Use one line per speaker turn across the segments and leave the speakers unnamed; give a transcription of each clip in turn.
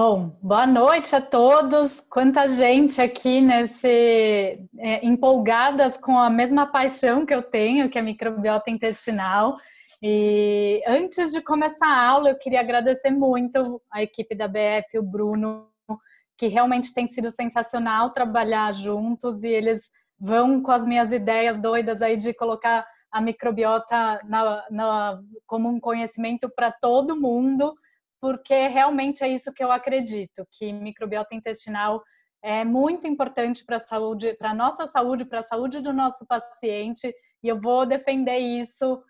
Bom, boa noite a todos. Quanta gente aqui empolgadas com a mesma paixão que eu tenho, que é a microbiota intestinal. E antes de começar a aula, eu queria agradecer muito a equipe da BF, o Bruno, que realmente tem sido sensacional trabalhar juntos, e eles vão com as minhas ideias doidas aí de colocar a microbiota como um conhecimento para todo mundo, porque realmente é isso que eu acredito, que microbiota intestinal é muito importante para a saúde, para a nossa saúde, para a saúde do nosso paciente, e eu vou defender isso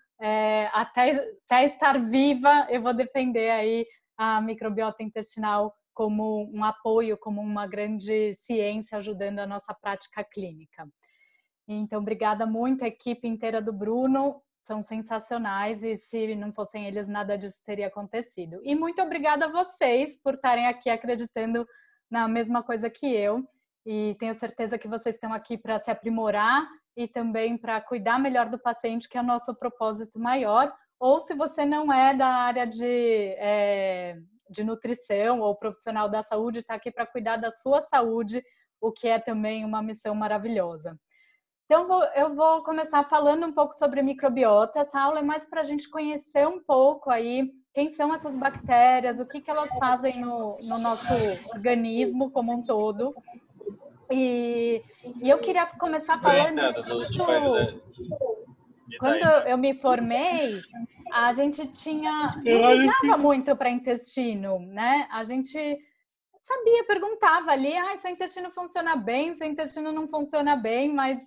até estar viva. Eu vou defender aí a microbiota intestinal como um apoio, como uma grande ciência ajudando a nossa prática clínica. Então, obrigada muito, a equipe inteira do Bruno, são sensacionais, e se não fossem eles, nada disso teria acontecido. E muito obrigada a vocês por estarem aqui acreditando na mesma coisa que eu, e tenho certeza que vocês estão aqui para se aprimorar e também para cuidar melhor do paciente, que é o nosso propósito maior. Ou se você não é da área de nutrição ou profissional da saúde, está aqui para cuidar da sua saúde, o que é também uma missão maravilhosa. Então, eu vou começar falando um pouco sobre microbiota. Essa aula é mais para a gente conhecer um pouco aí quem são essas bactérias, o que elas fazem no nosso organismo como um todo. E eu queria começar falando quando eu me formei, a gente não ligava muito para intestino, né? A gente sabia, perguntava ali, seu intestino funciona bem, seu intestino não funciona bem, mas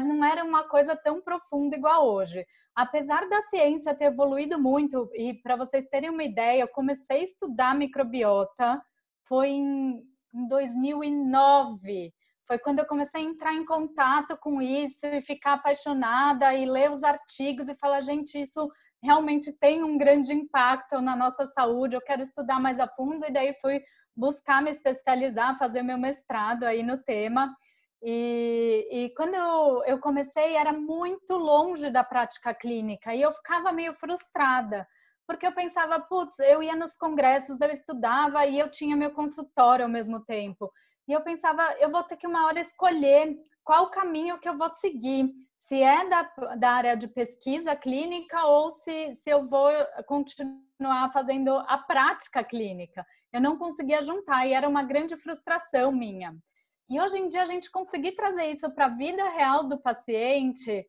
não era uma coisa tão profunda igual hoje. Apesar da ciência ter evoluído muito, e para vocês terem uma ideia, eu comecei a estudar microbiota, foi em 2009. Foi quando eu comecei a entrar em contato com isso e ficar apaixonada e ler os artigos e falar, gente, isso realmente tem um grande impacto na nossa saúde, eu quero estudar mais a fundo, e daí fui buscar me especializar, fazer meu mestrado aí no tema. E quando eu comecei, era muito longe da prática clínica, e eu ficava meio frustrada, porque eu pensava, putz, eu ia nos congressos, eu estudava e eu tinha meu consultório ao mesmo tempo. E eu pensava, eu vou ter que uma hora escolher qual caminho que eu vou seguir, se é da área de pesquisa clínica ou se eu vou continuar fazendo a prática clínica. Eu não conseguia juntar, e era uma grande frustração minha. E hoje em dia a gente conseguir trazer isso para a vida real do paciente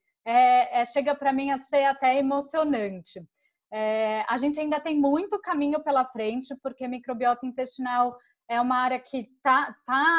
chega para mim a ser até emocionante. A gente ainda tem muito caminho pela frente, porque microbiota intestinal é uma área que está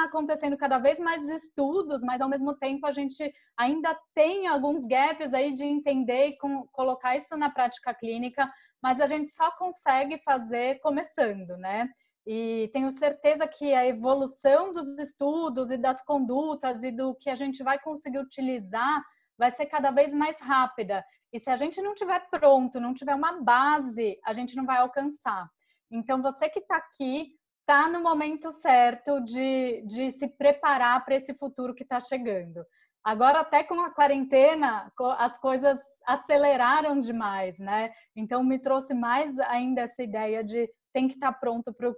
acontecendo cada vez mais estudos, mas ao mesmo tempo a gente ainda tem alguns gaps aí de entender e colocar isso na prática clínica, mas a gente só consegue fazer começando, né? E tenho certeza que a evolução dos estudos e das condutas e do que a gente vai conseguir utilizar vai ser cada vez mais rápida. E se a gente não tiver pronto, não tiver uma base, a gente não vai alcançar. Então, você que está aqui, está no momento certo de se preparar para esse futuro que está chegando. Agora, até com a quarentena, as coisas aceleraram demais, né? Então, me trouxe mais ainda essa ideia de tem que estar pronto para o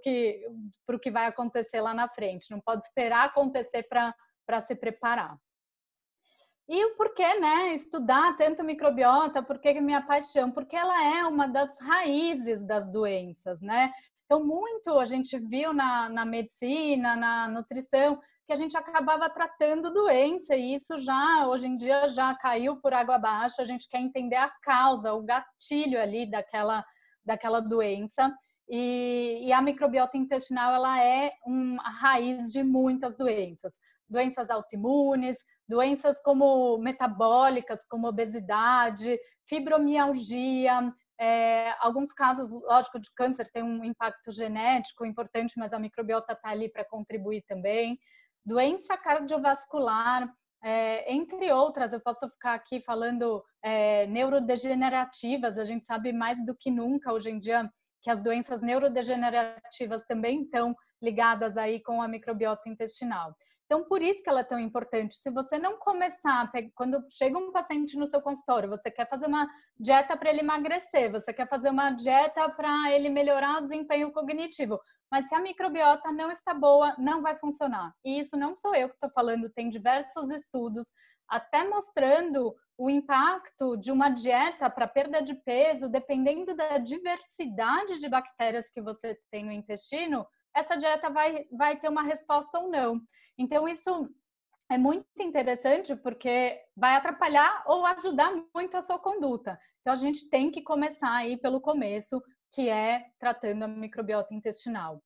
que vai acontecer lá na frente. Não pode esperar acontecer para se preparar. E o porquê, né? Estudar tanto microbiota, por que minha paixão? Porque ela é uma das raízes das doenças, né? Então, muito a gente viu na medicina, na nutrição, que a gente acabava tratando doença, e isso já, hoje em dia, já caiu por água abaixo. A gente quer entender a causa, o gatilho ali daquela doença. E a microbiota intestinal, ela é a raiz de muitas doenças. Doenças autoimunes, doenças como metabólicas, como obesidade, fibromialgia, alguns casos, lógico, de câncer tem um impacto genético importante, mas a microbiota está ali para contribuir também. Doença cardiovascular, entre outras, eu posso ficar aqui falando neurodegenerativas, a gente sabe mais do que nunca hoje em dia que as doenças neurodegenerativas também estão ligadas aí com a microbiota intestinal. Então, por isso que ela é tão importante. Se você não começar, quando chega um paciente no seu consultório, você quer fazer uma dieta para ele emagrecer, você quer fazer uma dieta para ele melhorar o desempenho cognitivo, mas se a microbiota não está boa, não vai funcionar. E isso não sou eu que estou falando, tem diversos estudos, até mostrando o impacto de uma dieta para perda de peso, dependendo da diversidade de bactérias que você tem no intestino, essa dieta vai ter uma resposta ou não. Então, isso é muito interessante porque vai atrapalhar ou ajudar muito a sua conduta. Então, a gente tem que começar aí pelo começo, que é tratando a microbiota intestinal.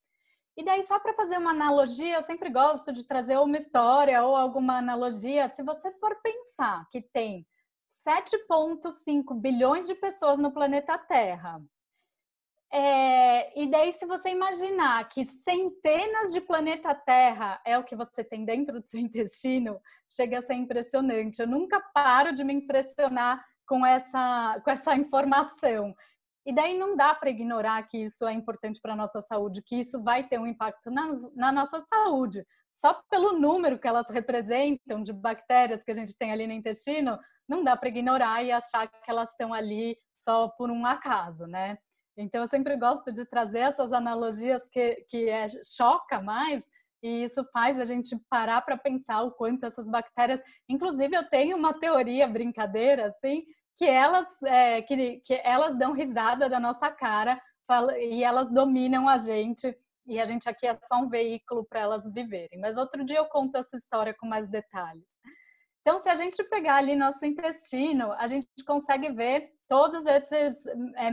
E daí, só para fazer uma analogia, eu sempre gosto de trazer uma história ou alguma analogia. Se você for pensar que tem 7,5 bilhões de pessoas no planeta Terra, e daí, se você imaginar que centenas de planeta Terra é o que você tem dentro do seu intestino, chega a ser impressionante. Eu nunca paro de me impressionar com essa informação. E daí não dá para ignorar que isso é importante para a nossa saúde, que isso vai ter um impacto na nossa saúde. Só pelo número que elas representam de bactérias que a gente tem ali no intestino, não dá para ignorar e achar que elas estão ali só por um acaso, né? Então, eu sempre gosto de trazer essas analogias que choca mais, e isso faz a gente parar para pensar o quanto essas bactérias... Inclusive, eu tenho uma teoria, brincadeira, assim, que elas dão risada da nossa cara e elas dominam a gente, e a gente aqui é só um veículo para elas viverem. Mas outro dia eu conto essa história com mais detalhes. Então, se a gente pegar ali nosso intestino, a gente consegue ver todos esses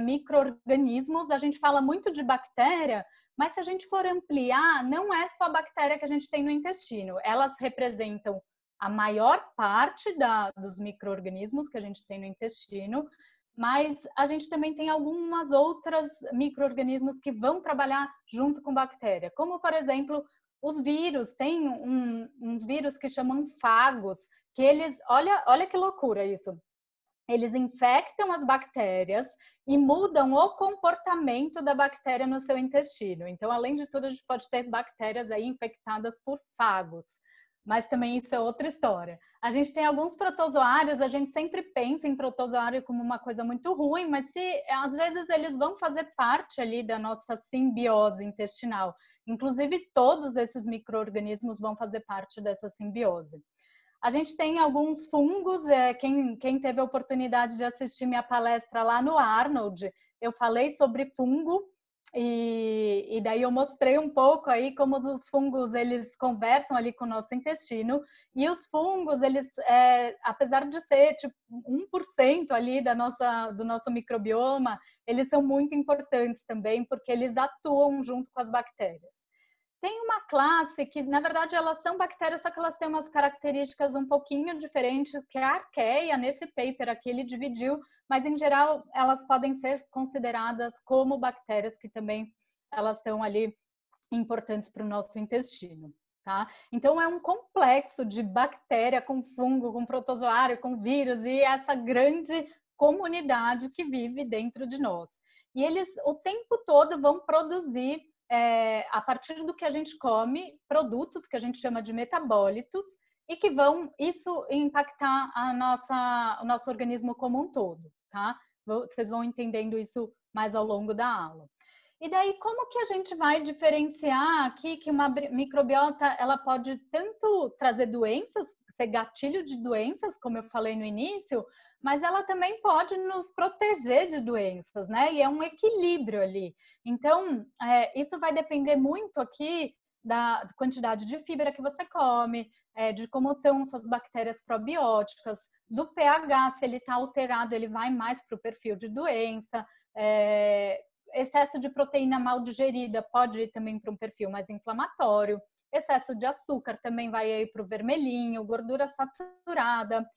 micro-organismos. A gente fala muito de bactéria, mas se a gente for ampliar, não é só bactéria que a gente tem no intestino. Elas representam a maior parte dos micro-organismos que a gente tem no intestino, mas a gente também tem algumas outras micro-organismos que vão trabalhar junto com bactéria, como, por exemplo, os vírus. Tem uns vírus que chamam fagos, que eles, olha que loucura isso, eles infectam as bactérias e mudam o comportamento da bactéria no seu intestino. Então, além de tudo, a gente pode ter bactérias aí infectadas por fagos, mas também isso é outra história. A gente tem alguns protozoários, a gente sempre pensa em protozoário como uma coisa muito ruim, mas às vezes eles vão fazer parte ali da nossa simbiose intestinal. Inclusive, todos esses micro-organismos vão fazer parte dessa simbiose. A gente tem alguns fungos, quem teve a oportunidade de assistir minha palestra lá no Arnold, eu falei sobre fungo e daí eu mostrei um pouco aí como os fungos eles conversam ali com o nosso intestino, e os fungos, eles, apesar de ser tipo 1% ali do nosso microbioma, eles são muito importantes também, porque eles atuam junto com as bactérias. Tem uma classe que, na verdade, elas são bactérias, só que elas têm umas características um pouquinho diferentes, que a arqueia, nesse paper aqui, ele dividiu, mas, em geral, elas podem ser consideradas como bactérias que também elas são ali importantes para o nosso intestino, tá? Então, é um complexo de bactéria com fungo, com protozoário, com vírus e essa grande comunidade que vive dentro de nós. E eles, o tempo todo, vão produzir a partir do que a gente come, produtos que a gente chama de metabólitos e que vão isso impactar o nosso organismo como um todo, tá? Vocês vão entendendo isso mais ao longo da aula. E daí, como que a gente vai diferenciar aqui que uma microbiota, ela pode tanto trazer doenças, ser gatilho de doenças, como eu falei no início, mas ela também pode nos proteger de doenças, né? E é um equilíbrio ali. Então, isso vai depender muito aqui da quantidade de fibra que você come, de como estão suas bactérias probióticas, do pH, se ele está alterado, ele vai mais para o perfil de doença, excesso de proteína mal digerida pode ir também para um perfil mais inflamatório, excesso de açúcar também vai aí para o vermelhinho, gordura saturada,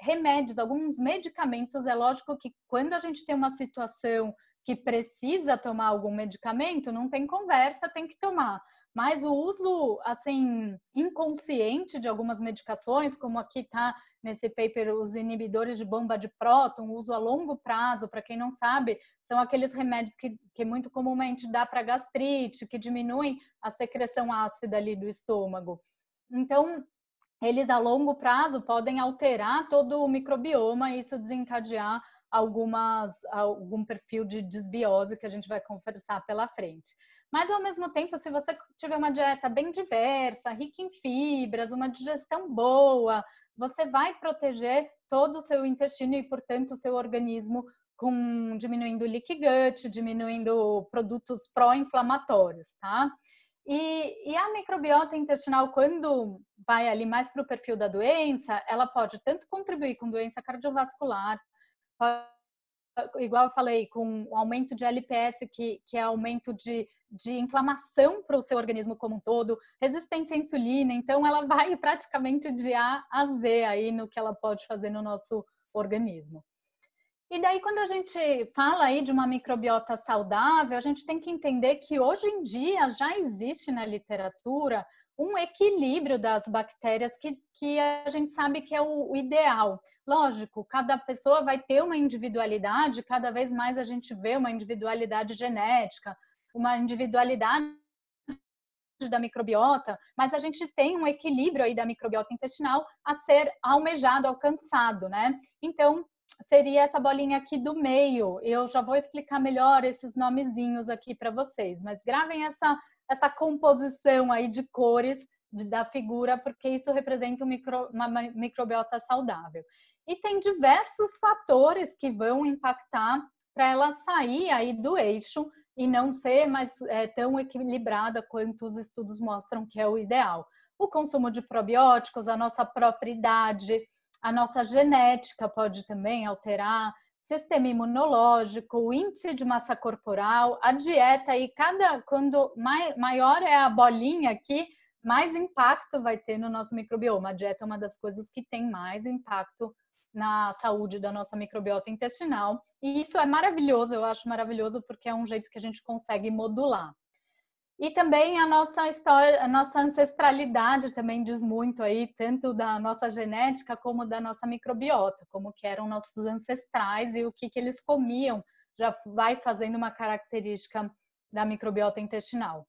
remédios, alguns medicamentos. É lógico que quando a gente tem uma situação que precisa tomar algum medicamento, não tem conversa, tem que tomar. Mas o uso, assim, inconsciente de algumas medicações, como aqui está nesse paper, os inibidores de bomba de próton, uso a longo prazo, para quem não sabe, são aqueles remédios que muito comumente dá para gastrite, que diminuem a secreção ácida ali do estômago. Então, eles a longo prazo podem alterar todo o microbioma e isso desencadear algum perfil de desbiose que a gente vai conversar pela frente. Mas, ao mesmo tempo, se você tiver uma dieta bem diversa, rica em fibras, uma digestão boa, você vai proteger todo o seu intestino e, portanto, o seu organismo diminuindo o leaky gut, diminuindo produtos pró-inflamatórios, tá? E a microbiota intestinal, quando vai ali mais para o perfil da doença, ela pode tanto contribuir com doença cardiovascular, igual eu falei, com o aumento de LPS, que é aumento de inflamação para o seu organismo como um todo, resistência à insulina, então ela vai praticamente de A a Z aí no que ela pode fazer no nosso organismo. E daí, quando a gente fala aí de uma microbiota saudável, a gente tem que entender que hoje em dia já existe na literatura um equilíbrio das bactérias que a gente sabe que é o ideal. Lógico, cada pessoa vai ter uma individualidade, cada vez mais a gente vê uma individualidade genética, uma individualidade da microbiota, mas a gente tem um equilíbrio aí da microbiota intestinal a ser almejado, alcançado, né? Então, seria essa bolinha aqui do meio. Eu já vou explicar melhor esses nomezinhos aqui para vocês, mas gravem essa composição aí de cores da figura, porque isso representa uma microbiota saudável. E tem diversos fatores que vão impactar para ela sair aí do eixo e não ser mais tão equilibrada quanto os estudos mostram que é o ideal. O consumo de probióticos, a nossa própria idade, a nossa genética pode também alterar, sistema imunológico, o índice de massa corporal, a dieta e quando maior é a bolinha aqui, mais impacto vai ter no nosso microbioma. A dieta é uma das coisas que tem mais impacto na saúde da nossa microbiota intestinal. E isso é maravilhoso, eu acho maravilhoso, porque é um jeito que a gente consegue modular. E também a nossa história, a nossa ancestralidade também diz muito aí, tanto da nossa genética como da nossa microbiota, como que eram nossos ancestrais e o que eles comiam, já vai fazendo uma característica da microbiota intestinal.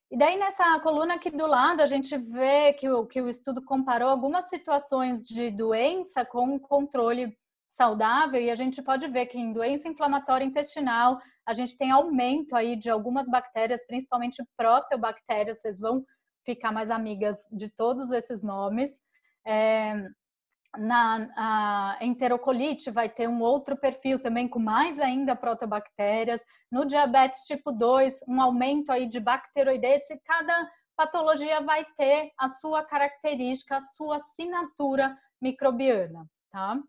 E daí, nessa coluna aqui do lado, a gente vê que o estudo comparou algumas situações de doença com controle saudável, e a gente pode ver que em doença inflamatória intestinal, a gente tem aumento aí de algumas bactérias, principalmente proteobactérias, vocês vão ficar mais amigas de todos esses nomes. Na enterocolite vai ter um outro perfil também com mais ainda proteobactérias. No diabetes tipo 2, um aumento aí de bacteroidetes e cada patologia vai ter a sua característica, a sua assinatura microbiana, tá?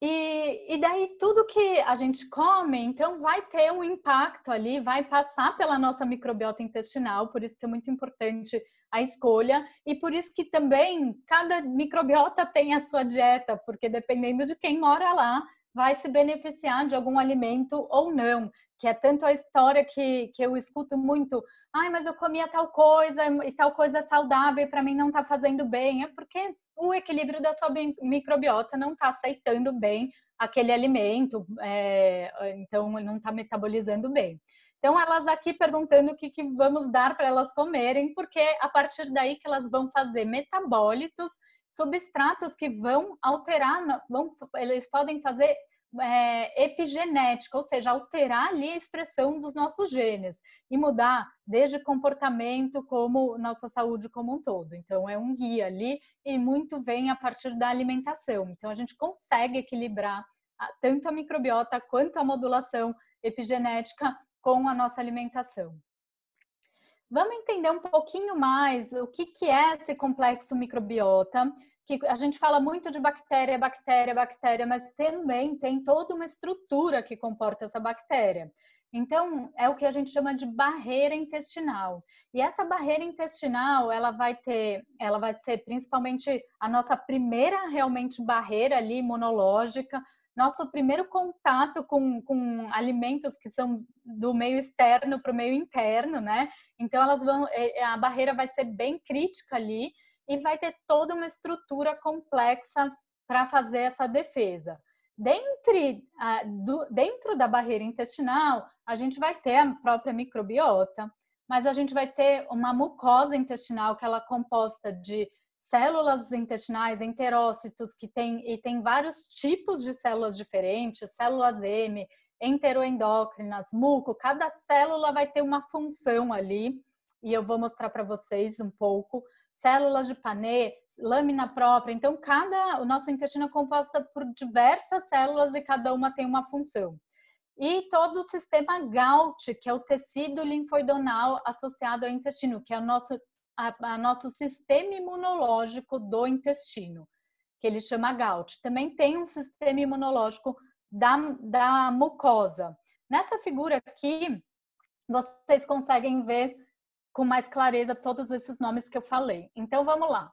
E daí tudo que a gente come, então vai ter um impacto ali, vai passar pela nossa microbiota intestinal, por isso que é muito importante a escolha e por isso que também cada microbiota tem a sua dieta, porque dependendo de quem mora lá, vai se beneficiar de algum alimento ou não, que é tanto a história que eu escuto muito, ai, mas eu comia tal coisa e tal coisa é saudável e para mim não está fazendo bem, é porque o equilíbrio da sua microbiota não está aceitando bem aquele alimento, então não está metabolizando bem. Então, elas aqui perguntando o que vamos dar para elas comerem, porque a partir daí que elas vão fazer metabólitos, substratos que vão alterar, eles podem fazer epigenética, ou seja, alterar ali a expressão dos nossos genes e mudar desde comportamento como nossa saúde como um todo. Então, é um guia ali e muito vem a partir da alimentação. Então, a gente consegue equilibrar tanto a microbiota quanto a modulação epigenética com a nossa alimentação. Vamos entender um pouquinho mais o que é esse complexo microbiota, que a gente fala muito de bactéria, mas também tem toda uma estrutura que comporta essa bactéria. Então, é o que a gente chama de barreira intestinal. E essa barreira intestinal, ela vai ser principalmente a nossa primeira realmente barreira ali imunológica, nosso primeiro contato com alimentos que são do meio externo para o meio interno, né? Então a barreira vai ser bem crítica ali e vai ter toda uma estrutura complexa para fazer essa defesa. Dentro da barreira intestinal, a gente vai ter a própria microbiota, mas a gente vai ter uma mucosa intestinal que ela é composta de células intestinais, enterócitos, que tem vários tipos de células diferentes, células M, enteroendócrinas, muco, cada célula vai ter uma função ali, e eu vou mostrar para vocês um pouco, células de Panet, lâmina própria, então o nosso intestino é composto por diversas células e cada uma tem uma função. E todo o sistema GALT, que é o tecido linfoidonal associado ao intestino, que é o nosso sistema imunológico do intestino, que ele chama GALT. Também tem um sistema imunológico da mucosa. Nessa figura aqui, vocês conseguem ver com mais clareza todos esses nomes que eu falei. Então, vamos lá.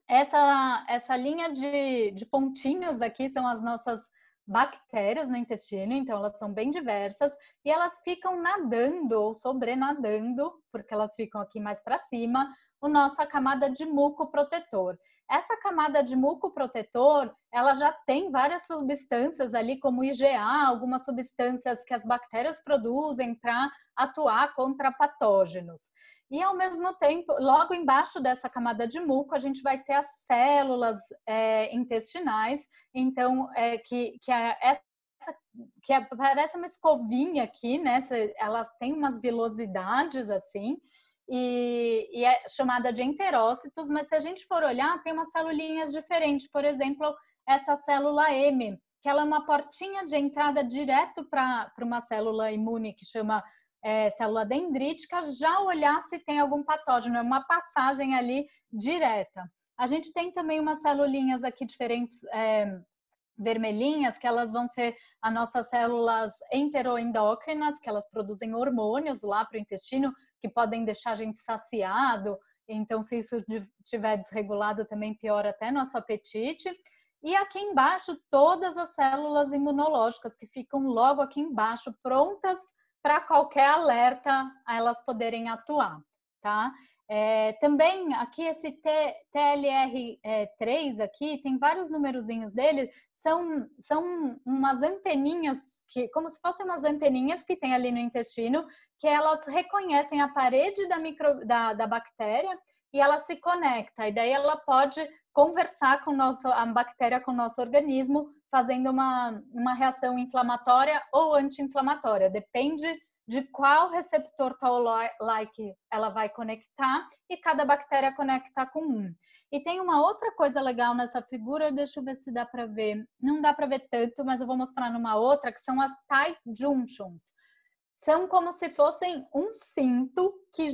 Essa linha de pontinhos aqui são as nossas bactérias no intestino, então elas são bem diversas e elas ficam nadando ou sobrenadando, porque elas ficam aqui mais para cima, nossa camada de muco protetor. Essa camada de muco protetor, ela já tem várias substâncias ali, como IgA, algumas substâncias que as bactérias produzem para atuar contra patógenos. E, ao mesmo tempo, logo embaixo dessa camada de muco, a gente vai ter as células intestinais, então, parece uma escovinha aqui, né? Ela tem umas vilosidades assim, e é chamada de enterócitos, mas se a gente for olhar, tem umas celulinhas diferentes. Por exemplo, essa célula M, que ela é uma portinha de entrada direto para uma célula imune que chama célula dendrítica, já olhar se tem algum patógeno, é uma passagem ali direta. A gente tem também umas celulinhas aqui diferentes, vermelhinhas, que elas vão ser as nossas células enteroendócrinas, que elas produzem hormônios lá para o intestino, que podem deixar a gente saciado, então se isso estiver desregulado também piora até nosso apetite. E aqui embaixo, todas as células imunológicas que ficam logo aqui embaixo, prontas para qualquer alerta a elas poderem atuar, tá? Também aqui esse TLR3 aqui, tem vários numerozinhos dele, são umas anteninhas, como se fossem umas anteninhas que tem ali no intestino, que elas reconhecem a parede da bactéria e ela se conecta, e daí ela pode conversar com a bactéria com o nosso organismo, fazendo uma reação inflamatória ou anti-inflamatória, depende de qual receptor toll-like ela vai conectar, e cada bactéria conecta com um. E tem uma outra coisa legal nessa figura, deixa eu ver se dá para ver. Não dá para ver tanto, mas eu vou mostrar numa outra, que são as tight junctions. São como se fossem um cinto que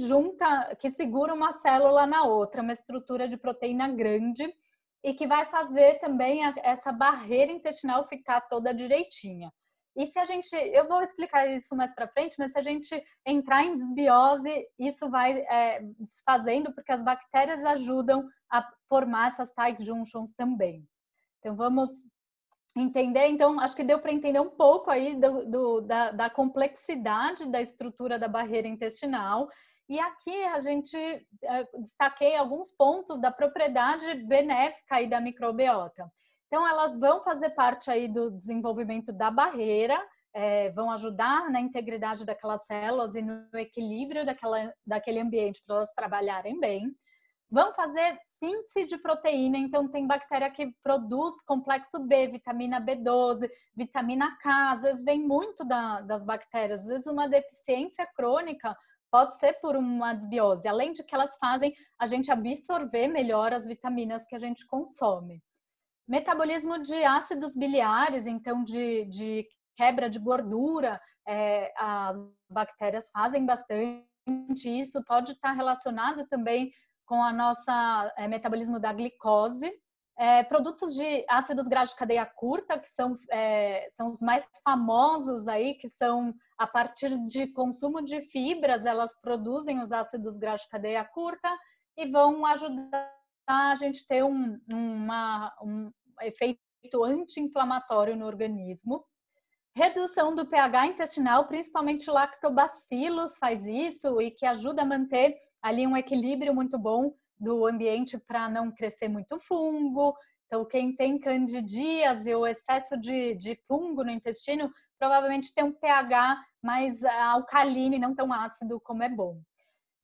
segura uma célula na outra, uma estrutura de proteína grande, e que vai fazer também essa barreira intestinal ficar toda direitinha. E se eu vou explicar isso mais para frente, mas se a gente entrar em desbiose, isso vai desfazendo, porque as bactérias ajudam a formar essas tight junctions também. Então, vamos entender. Então, acho que deu para entender um pouco aí da complexidade da estrutura da barreira intestinal. E aqui a gente destaquei alguns pontos da propriedade benéfica aí da microbiota. Então, elas vão fazer parte aí do desenvolvimento da barreira, vão ajudar na integridade daquelas células e no equilíbrio daquele ambiente para elas trabalharem bem. Vão fazer síntese de proteína, então tem bactéria que produz complexo B, vitamina B12, vitamina K, às vezes vem muito das bactérias, às vezes uma deficiência crônica pode ser por uma desbiose, além de que elas fazem a gente absorver melhor as vitaminas que a gente consome. Metabolismo de ácidos biliares, então de quebra de gordura, as bactérias fazem bastante isso, pode estar relacionado também com a nossa metabolismo da glicose. Produtos de ácidos graxos de cadeia curta, que são os mais famosos aí, que são a partir de consumo de fibras, elas produzem os ácidos graxos de cadeia curta e vão ajudar a gente ter um efeito anti-inflamatório no organismo. Redução do pH intestinal, principalmente lactobacillus faz isso, e que ajuda a manter ali um equilíbrio muito bom do ambiente para não crescer muito fungo. Então, quem tem candidíase ou excesso de fungo no intestino, provavelmente tem um pH mais alcalino e não tão ácido como é bom.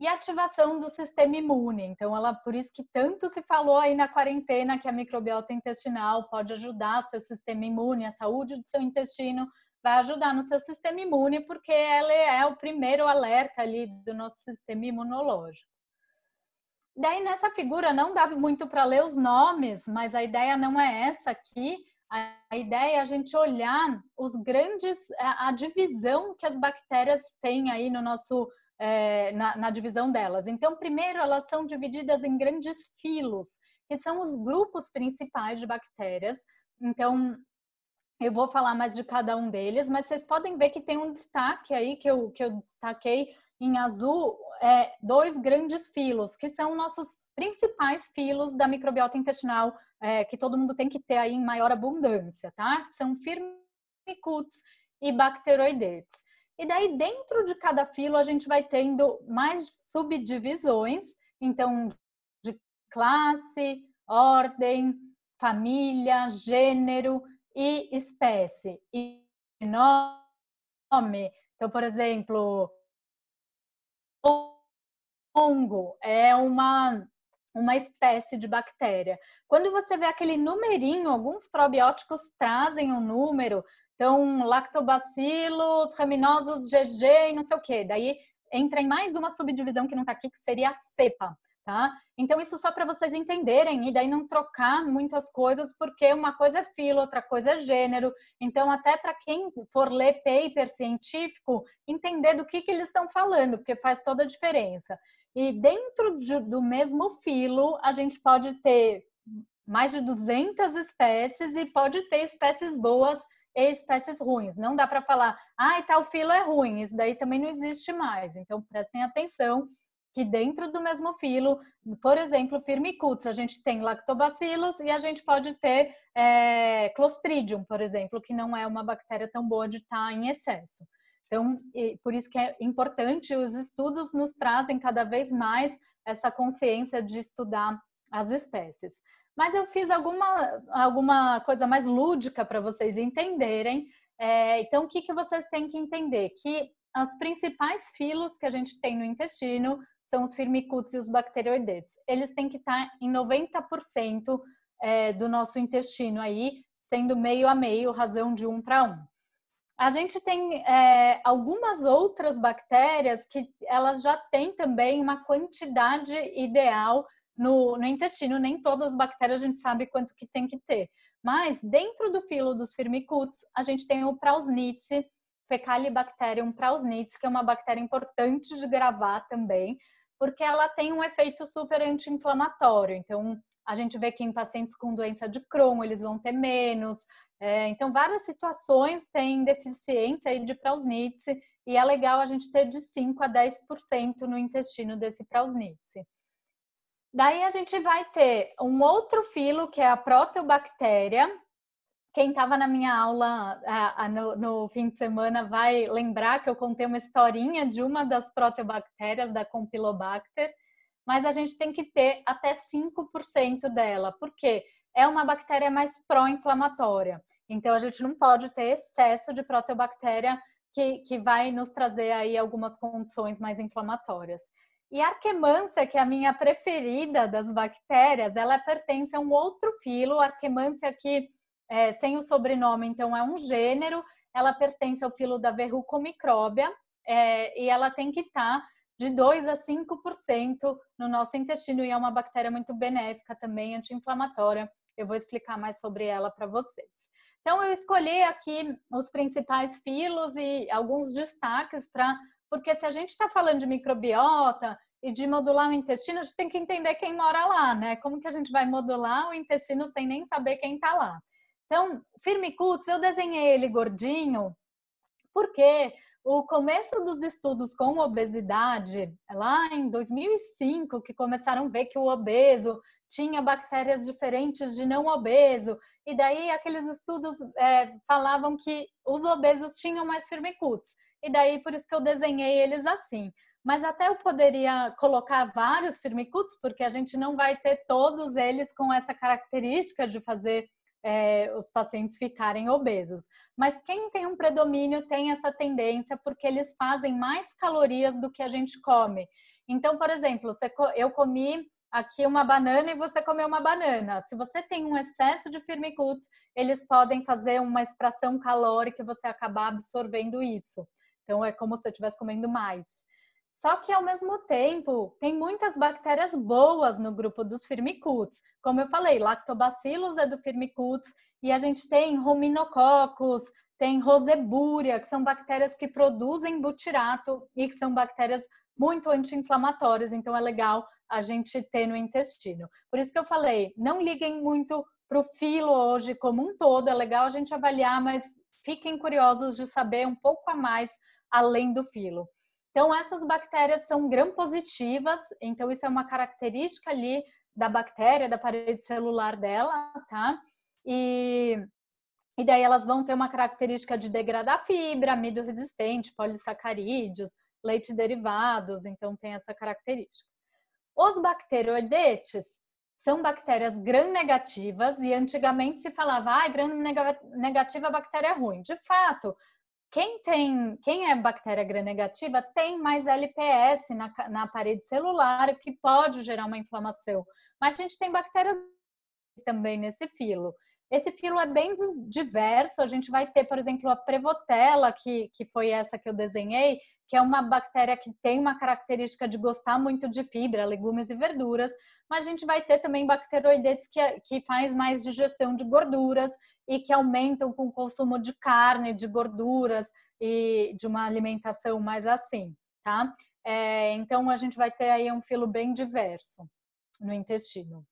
e ativação do sistema imune. Então, por isso que tanto se falou aí na quarentena que a microbiota intestinal pode ajudar seu sistema imune, a saúde do seu intestino vai ajudar no seu sistema imune, porque ela é o primeiro alerta ali do nosso sistema imunológico. Daí, nessa figura, não dá muito para ler os nomes, mas a ideia não é essa aqui. A ideia é a gente olhar a divisão que as bactérias têm aí no nosso na divisão delas. Então, primeiro, elas são divididas em grandes filos, que são os grupos principais de bactérias. Então, eu vou falar mais de cada um deles, mas vocês podem ver que tem um destaque aí, que eu destaquei em azul, 2 grandes filos, que são nossos principais filos da microbiota intestinal, que todo mundo tem que ter aí em maior abundância, tá? São Firmicutes e Bacteroidetes. E daí, dentro de cada filo, a gente vai tendo mais subdivisões, então, de classe, ordem, família, gênero e espécie. E nome, então, por exemplo, fungo é uma espécie de bactéria. Quando você vê aquele numerinho, alguns probióticos trazem um número, então, lactobacillus raminosus GG e não sei o quê. Daí entra em mais uma subdivisão que não está aqui, que seria a cepa, tá? Então, isso só para vocês entenderem e daí não trocar muitas coisas, porque uma coisa é filo, outra coisa é gênero. Então, até para quem for ler paper científico, entender do que eles estão falando, porque faz toda a diferença. E dentro do mesmo filo, a gente pode ter mais de 200 espécies e pode ter espécies boas e espécies ruins. Não dá para falar, tal filo é ruim, isso daí também não existe mais. Então, prestem atenção que dentro do mesmo filo, por exemplo, Firmicutes, a gente tem lactobacillus e a gente pode ter Clostridium, por exemplo, que não é uma bactéria tão boa de estar em excesso. Então, por isso que é importante, os estudos nos trazem cada vez mais essa consciência de estudar as espécies. Mas eu fiz alguma coisa mais lúdica para vocês entenderem. Então, o que vocês têm que entender? Que os principais filos que a gente tem no intestino são os Firmicutes e os Bacteroidetes. Eles têm que estar em 90% do nosso intestino aí, sendo meio a meio, razão de 1 para 1. A gente tem algumas outras bactérias que elas já têm também uma quantidade ideal no intestino. Nem todas as bactérias a gente sabe quanto que tem que ter. Mas dentro do filo dos Firmicutes, a gente tem o Prausnitz, Fecalibacterium prausnitz, que é uma bactéria importante de gravar também, porque ela tem um efeito super anti-inflamatório. Então, a gente vê que em pacientes com doença de Crohn, eles vão ter menos. Então, várias situações têm deficiência aí de Prausnitz e é legal a gente ter de 5 a 10% no intestino desse Prausnitz. Daí a gente vai ter um outro filo, que é a Proteobactéria. Quem estava na minha aula no fim de semana vai lembrar que eu contei uma historinha de uma das proteobactérias, da Campylobacter, mas a gente tem que ter até 5% dela, porque é uma bactéria mais pró-inflamatória. Então, a gente não pode ter excesso de proteobactéria que vai nos trazer aí algumas condições mais inflamatórias. E a Arquemância, que é a minha preferida das bactérias, ela pertence a um outro filo, Arquemância que, sem o sobrenome, então é um gênero, ela pertence ao filo da Verrucomicróbia, e ela tem que estar de 2 a 5% no nosso intestino, e é uma bactéria muito benéfica também, anti-inflamatória. Eu vou explicar mais sobre ela para vocês. Então, eu escolhi aqui os principais filos e alguns destaques porque se a gente está falando de microbiota e de modular o intestino, a gente tem que entender quem mora lá, né? Como que a gente vai modular o intestino sem nem saber quem está lá? Então, Firmicutes, eu desenhei ele gordinho, porque o começo dos estudos com obesidade, lá em 2005, que começaram a ver que o obeso tinha bactérias diferentes de não obeso, e daí aqueles estudos falavam que os obesos tinham mais Firmicutes, e daí por isso que eu desenhei eles assim. Mas até eu poderia colocar vários Firmicutes, porque a gente não vai ter todos eles com essa característica de fazer os pacientes ficarem obesos. Mas quem tem um predomínio tem essa tendência, porque eles fazem mais calorias do que a gente come. Então, por exemplo, eu comi aqui uma banana e você comeu uma banana. Se você tem um excesso de firmicutes, eles podem fazer uma extração calórica e você acabar absorvendo isso. Então, é como se você estivesse comendo mais. Só que, ao mesmo tempo, tem muitas bactérias boas no grupo dos firmicutes. Como eu falei, lactobacillus é do firmicutes e a gente tem ruminococcus, tem roseburia, que são bactérias que produzem butirato e que são bactérias muito anti-inflamatórias. Então, é legal a gente ter no intestino. Por isso que eu falei, não liguem muito para o filo hoje como um todo. É legal a gente avaliar, mas fiquem curiosos de saber um pouco a mais além do filo. Então, essas bactérias são gram-positivas, então isso é uma característica ali da bactéria, da parede celular dela, tá? E daí elas vão ter uma característica de degradar fibra, amido resistente, polissacarídeos, leite derivados, então tem essa característica. Os bacteroidetes são bactérias gram-negativas e antigamente se falava, gram-negativa bactéria ruim. De fato, quem é bactéria gram-negativa tem mais LPS na parede celular, que pode gerar uma inflamação. Mas a gente tem bactérias também nesse filo. Esse filo é bem diverso. A gente vai ter, por exemplo, a Prevotella, que foi essa que eu desenhei, que é uma bactéria que tem uma característica de gostar muito de fibra, legumes e verduras, mas a gente vai ter também bacteroidetes que faz mais digestão de gorduras e que aumentam com o consumo de carne, de gorduras e de uma alimentação mais assim, tá? Então, a gente vai ter aí um filo bem diverso no intestino.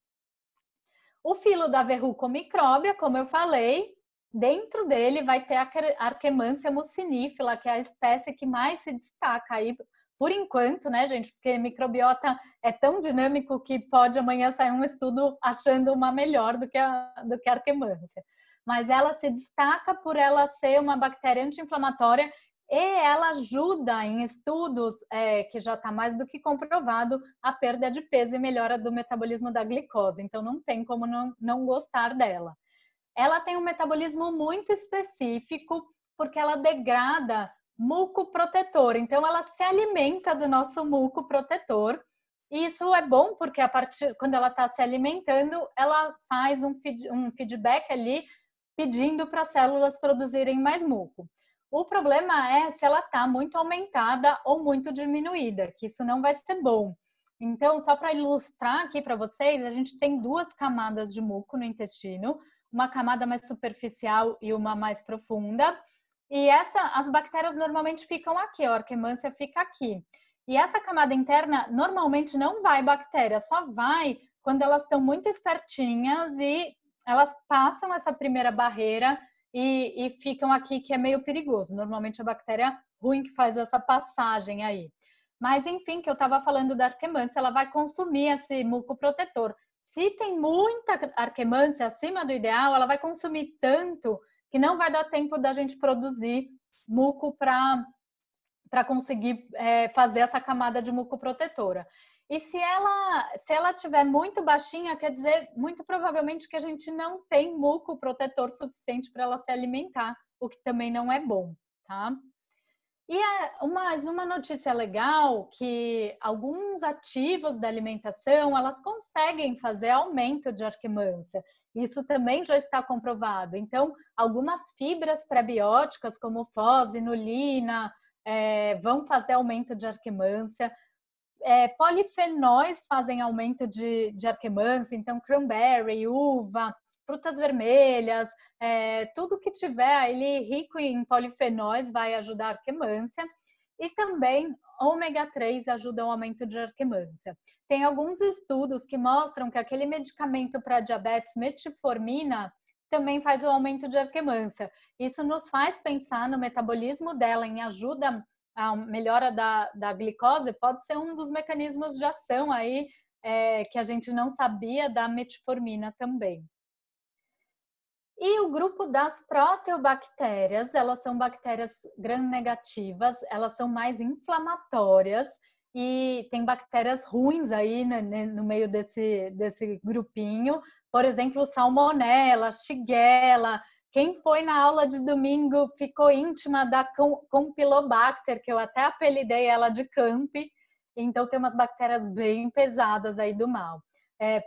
O filo da verrucomicróbia, como eu falei, dentro dele vai ter a Arquemansia mucinifila, que é a espécie que mais se destaca aí, por enquanto, né, gente? Porque microbiota é tão dinâmico que pode amanhã sair um estudo achando uma melhor do que a Arquemansia. Mas ela se destaca por ela ser uma bactéria anti-inflamatória e ela ajuda em estudos que já está mais do que comprovado a perda de peso e melhora do metabolismo da glicose. Então não tem como não gostar dela. Ela tem um metabolismo muito específico porque ela degrada muco protetor. Então ela se alimenta do nosso muco protetor. E isso é bom porque quando ela está se alimentando, ela faz um feedback ali pedindo para as células produzirem mais muco. O problema é se ela está muito aumentada ou muito diminuída, que isso não vai ser bom. Então, só para ilustrar aqui para vocês, a gente tem duas camadas de muco no intestino, uma camada mais superficial e uma mais profunda. E as bactérias normalmente ficam aqui, a Arquemansia fica aqui. E essa camada interna normalmente não vai bactéria, só vai quando elas estão muito espertinhas e elas passam essa primeira barreira e ficam aqui, que é meio perigoso. Normalmente é a bactéria ruim que faz essa passagem aí. Mas, enfim, que eu estava falando da Arquemansia, ela vai consumir esse muco protetor. Se tem muita Arquemansia acima do ideal, ela vai consumir tanto que não vai dar tempo da gente produzir muco para conseguir fazer essa camada de muco protetora. E se ela tiver muito baixinha, quer dizer, muito provavelmente que a gente não tem muco protetor suficiente para ela se alimentar, o que também não é bom, tá? E uma notícia legal que alguns ativos da alimentação, elas conseguem fazer aumento de Arquemansia. Isso também já está comprovado. Então, algumas fibras prebióticas, como fosinulina, vão fazer aumento de Arquemansia. Polifenóis fazem aumento de Arquemansia, então cranberry, uva, frutas vermelhas, tudo que tiver ali rico em polifenóis vai ajudar a Arquemansia. E também ômega 3 ajuda ao aumento de Arquemansia. Tem alguns estudos que mostram que aquele medicamento para diabetes, metformina, também faz o aumento de Arquemansia. Isso nos faz pensar no metabolismo dela, em ajuda a melhora da glicose, pode ser um dos mecanismos de ação aí que a gente não sabia da metformina também. E o grupo das proteobactérias, elas são bactérias gram-negativas, elas são mais inflamatórias e tem bactérias ruins aí no meio desse grupinho. Por exemplo, Salmonella, Shigella. Quem foi na aula de domingo ficou íntima da Campylobacter, que eu até apelidei ela de Campi. Então tem umas bactérias bem pesadas aí do mal.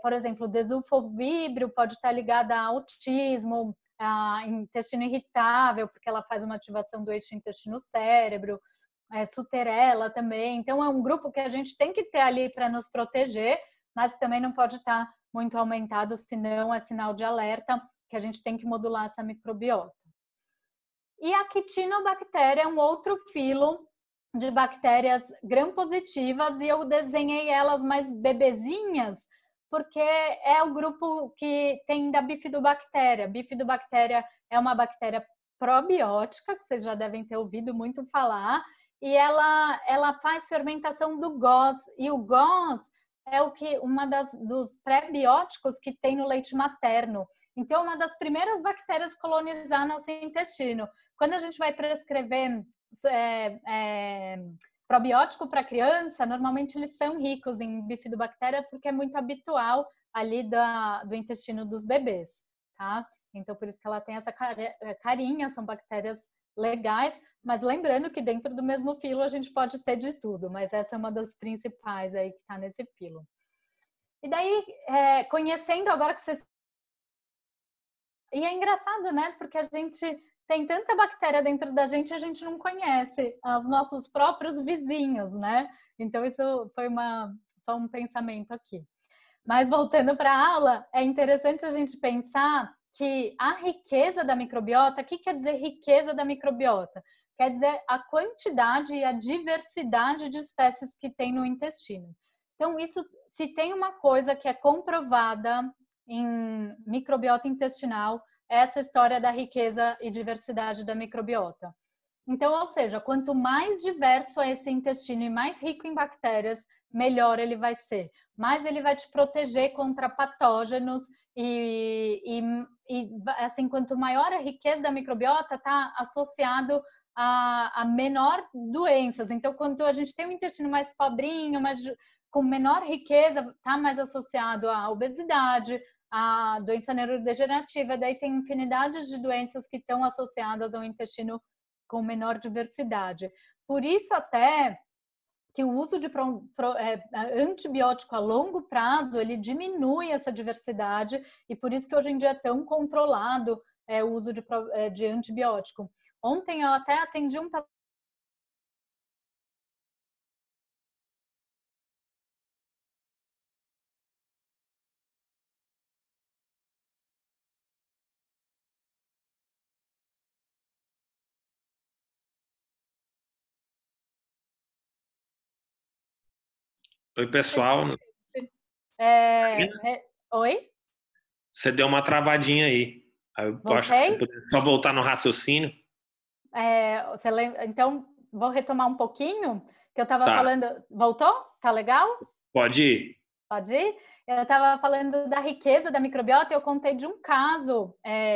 Por exemplo, o desulfovibrio pode estar ligada a autismo, a intestino irritável, porque ela faz uma ativação do eixo intestino-cérebro, suterela também. Então é um grupo que a gente tem que ter ali para nos proteger, mas também não pode estar muito aumentado, senão é sinal de alerta que a gente tem que modular essa microbiota. E a quitinobactéria é um outro filo de bactérias gram-positivas, e eu desenhei elas mais bebezinhas, porque é o grupo que tem da bifidobactéria. Bifidobactéria é uma bactéria probiótica, que vocês já devem ter ouvido muito falar, e ela faz fermentação do GOS, e o GOS é dos pré-bióticos que tem no leite materno. Então, uma das primeiras bactérias a colonizar nosso intestino. Quando a gente vai prescrever probiótico para criança, normalmente eles são ricos em bifidobactéria porque é muito habitual ali do intestino dos bebês, tá? Então, por isso que ela tem essa carinha, são bactérias legais, mas lembrando que dentro do mesmo filo a gente pode ter de tudo, mas essa é uma das principais aí que está nesse filo. E daí, conhecendo agora que vocês... E é engraçado, né? Porque a gente tem tanta bactéria dentro da gente e a gente não conhece os nossos próprios vizinhos, né? Então, isso foi só um pensamento aqui. Mas voltando para a aula, é interessante a gente pensar que a riqueza da microbiota, o que quer dizer riqueza da microbiota? Quer dizer a quantidade e a diversidade de espécies que tem no intestino. Então, isso, se tem uma coisa que é comprovada em microbiota intestinal, é essa história da riqueza e diversidade da microbiota. Então, ou seja, quanto mais diverso é esse intestino e mais rico em bactérias, melhor ele vai ser. Mais ele vai te proteger contra patógenos e assim, quanto maior a riqueza da microbiota, está associado a menor doenças. Então, quando a gente tem um intestino mais pobrinho, com menor riqueza, está mais associado à obesidade, a doença neurodegenerativa, daí tem infinidade de doenças que estão associadas ao intestino com menor diversidade. Por isso até que o uso de antibiótico a longo prazo, ele diminui essa diversidade, e por isso que hoje em dia é tão controlado o uso de antibiótico. Ontem eu até atendi um paciente.
Oi, pessoal.
Oi?
Você deu uma travadinha aí. Eu acho que você poderia só voltar no raciocínio.
Então, vou retomar um pouquinho, que eu estava
Tá.
falando... Voltou? Tá legal?
Pode ir.
Pode ir? Eu estava falando da riqueza da microbiota e eu contei de um caso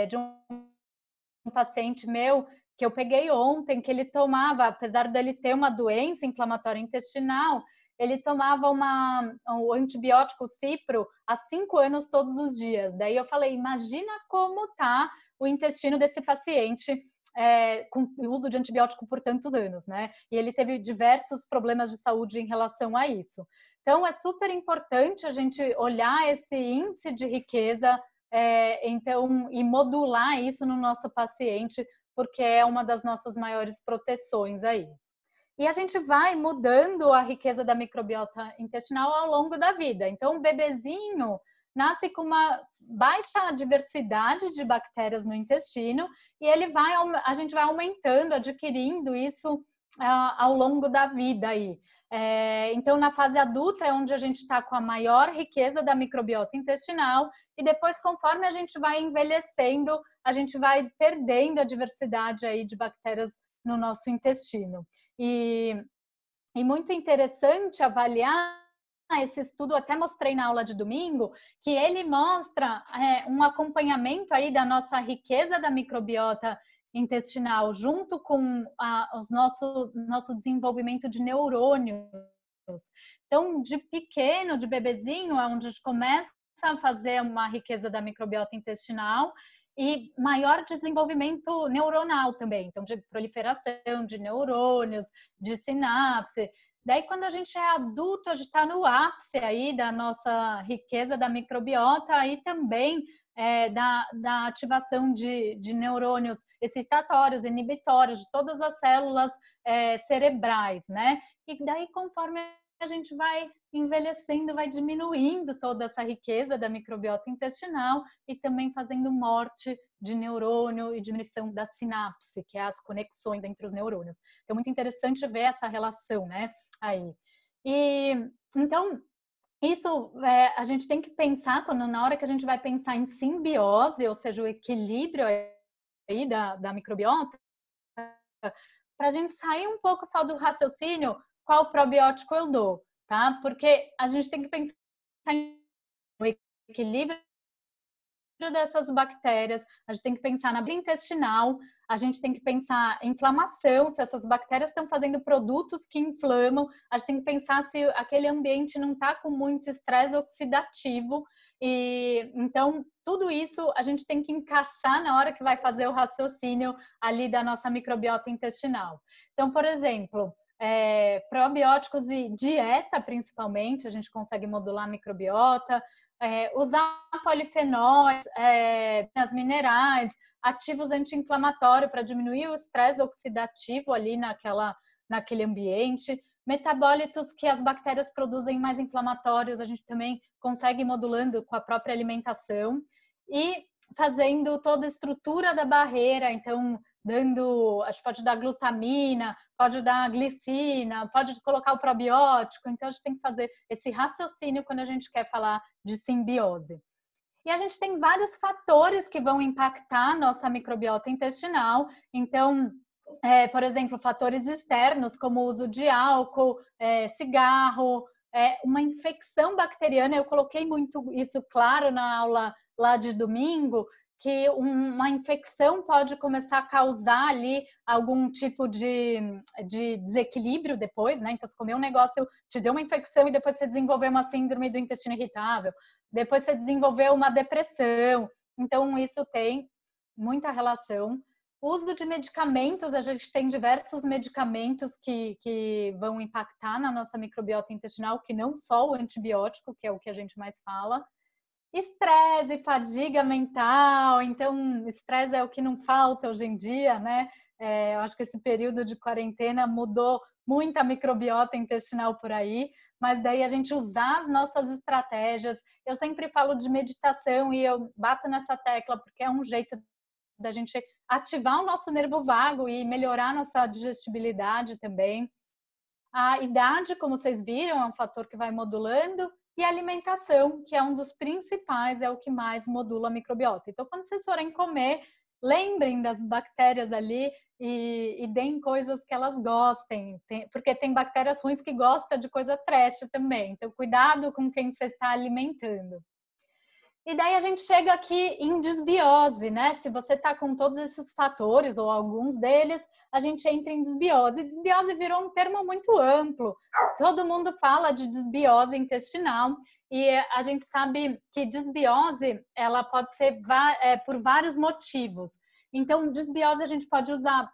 de um paciente meu que eu peguei ontem, que ele tomava, apesar dele ter uma doença inflamatória intestinal, ele tomava um antibiótico cipro há 5 anos todos os dias. Daí eu falei, imagina como tá o intestino desse paciente com o uso de antibiótico por tantos anos, né? E ele teve diversos problemas de saúde em relação a isso. Então, é super importante a gente olhar esse índice de riqueza e modular isso no nosso paciente, porque é uma das nossas maiores proteções aí. E a gente vai mudando a riqueza da microbiota intestinal ao longo da vida. Então, o bebezinho nasce com uma baixa diversidade de bactérias no intestino e a gente vai aumentando, adquirindo isso ao longo da vida aí. Então, na fase adulta é onde a gente está com a maior riqueza da microbiota intestinal, e depois, conforme a gente vai envelhecendo, a gente vai perdendo a diversidade aí de bactérias no nosso intestino. E muito interessante avaliar esse estudo, até mostrei na aula de domingo, que ele mostra um acompanhamento aí da nossa riqueza da microbiota intestinal, junto com nosso desenvolvimento de neurônios. Então, de pequeno, de bebezinho, é onde a gente começa a fazer uma riqueza da microbiota intestinal e maior desenvolvimento neuronal também, então de proliferação de neurônios, de sinapse, Daí, quando a gente é adulto, a gente está no ápice aí da nossa riqueza da microbiota, aí também da ativação de neurônios excitatórios, inibitórios, de todas as células cerebrais, né? E daí, conforme a gente vai envelhecendo, vai diminuindo toda essa riqueza da microbiota intestinal e também fazendo morte de neurônio e diminuição da sinapse, que é as conexões entre os neurônios. Então, muito interessante ver essa relação, né? Aí. E, então, isso a gente tem que pensar, na hora que a gente vai pensar em simbiose, ou seja, o equilíbrio aí da microbiota, para a gente sair um pouco só do raciocínio, qual probiótico eu dou, tá? Porque a gente tem que pensar no equilíbrio dessas bactérias, a gente tem que pensar na briga intestinal, a gente tem que pensar em inflamação, se essas bactérias estão fazendo produtos que inflamam, a gente tem que pensar se aquele ambiente não está com muito estresse oxidativo. E então tudo isso a gente tem que encaixar na hora que vai fazer o raciocínio ali da nossa microbiota intestinal. Então, por exemplo, probióticos e dieta, principalmente, a gente consegue modular a microbiota. Usar polifenóis, minerais, ativos anti-inflamatórios para diminuir o estresse oxidativo ali naquele ambiente, metabólitos que as bactérias produzem mais inflamatórios, a gente também consegue ir modulando com a própria alimentação e fazendo toda a estrutura da barreira, então a gente pode dar glutamina, pode dar glicina, pode colocar o probiótico, então a gente tem que fazer esse raciocínio quando a gente quer falar de simbiose. E a gente tem vários fatores que vão impactar a nossa microbiota intestinal, então, por exemplo, fatores externos, como o uso de álcool, cigarro, uma infecção bacteriana, eu coloquei muito isso claro na aula lá de domingo, que uma infecção pode começar a causar ali algum tipo de desequilíbrio depois, né? Então, se comer um negócio, te deu uma infecção e depois você desenvolveu uma síndrome do intestino irritável, depois você desenvolveu uma depressão. Então, isso tem muita relação. O uso de medicamentos, a gente tem diversos medicamentos que vão impactar na nossa microbiota intestinal, que não só o antibiótico, que é o que a gente mais fala. Estresse, fadiga mental, então estresse é o que não falta hoje em dia, né? Eu acho que esse período de quarentena mudou muito a microbiota intestinal por aí, mas daí a gente usar as nossas estratégias. Eu sempre falo de meditação e eu bato nessa tecla porque é um jeito da gente ativar o nosso nervo vago e melhorar a nossa digestibilidade também. A idade, como vocês viram, é um fator que vai modulando. E a alimentação, que é um dos principais, é o que mais modula a microbiota. Então, quando vocês forem comer, lembrem das bactérias ali e deem coisas que elas gostem. Porque tem bactérias ruins que gostam de coisa trash também. Então, cuidado com quem você está alimentando. E daí a gente chega aqui em desbiose, né? Se você está com todos esses fatores, ou alguns deles, a gente entra em desbiose. E desbiose virou um termo muito amplo. Todo mundo fala de desbiose intestinal. E a gente sabe que desbiose, ela pode ser por vários motivos. Então, desbiose a gente pode usar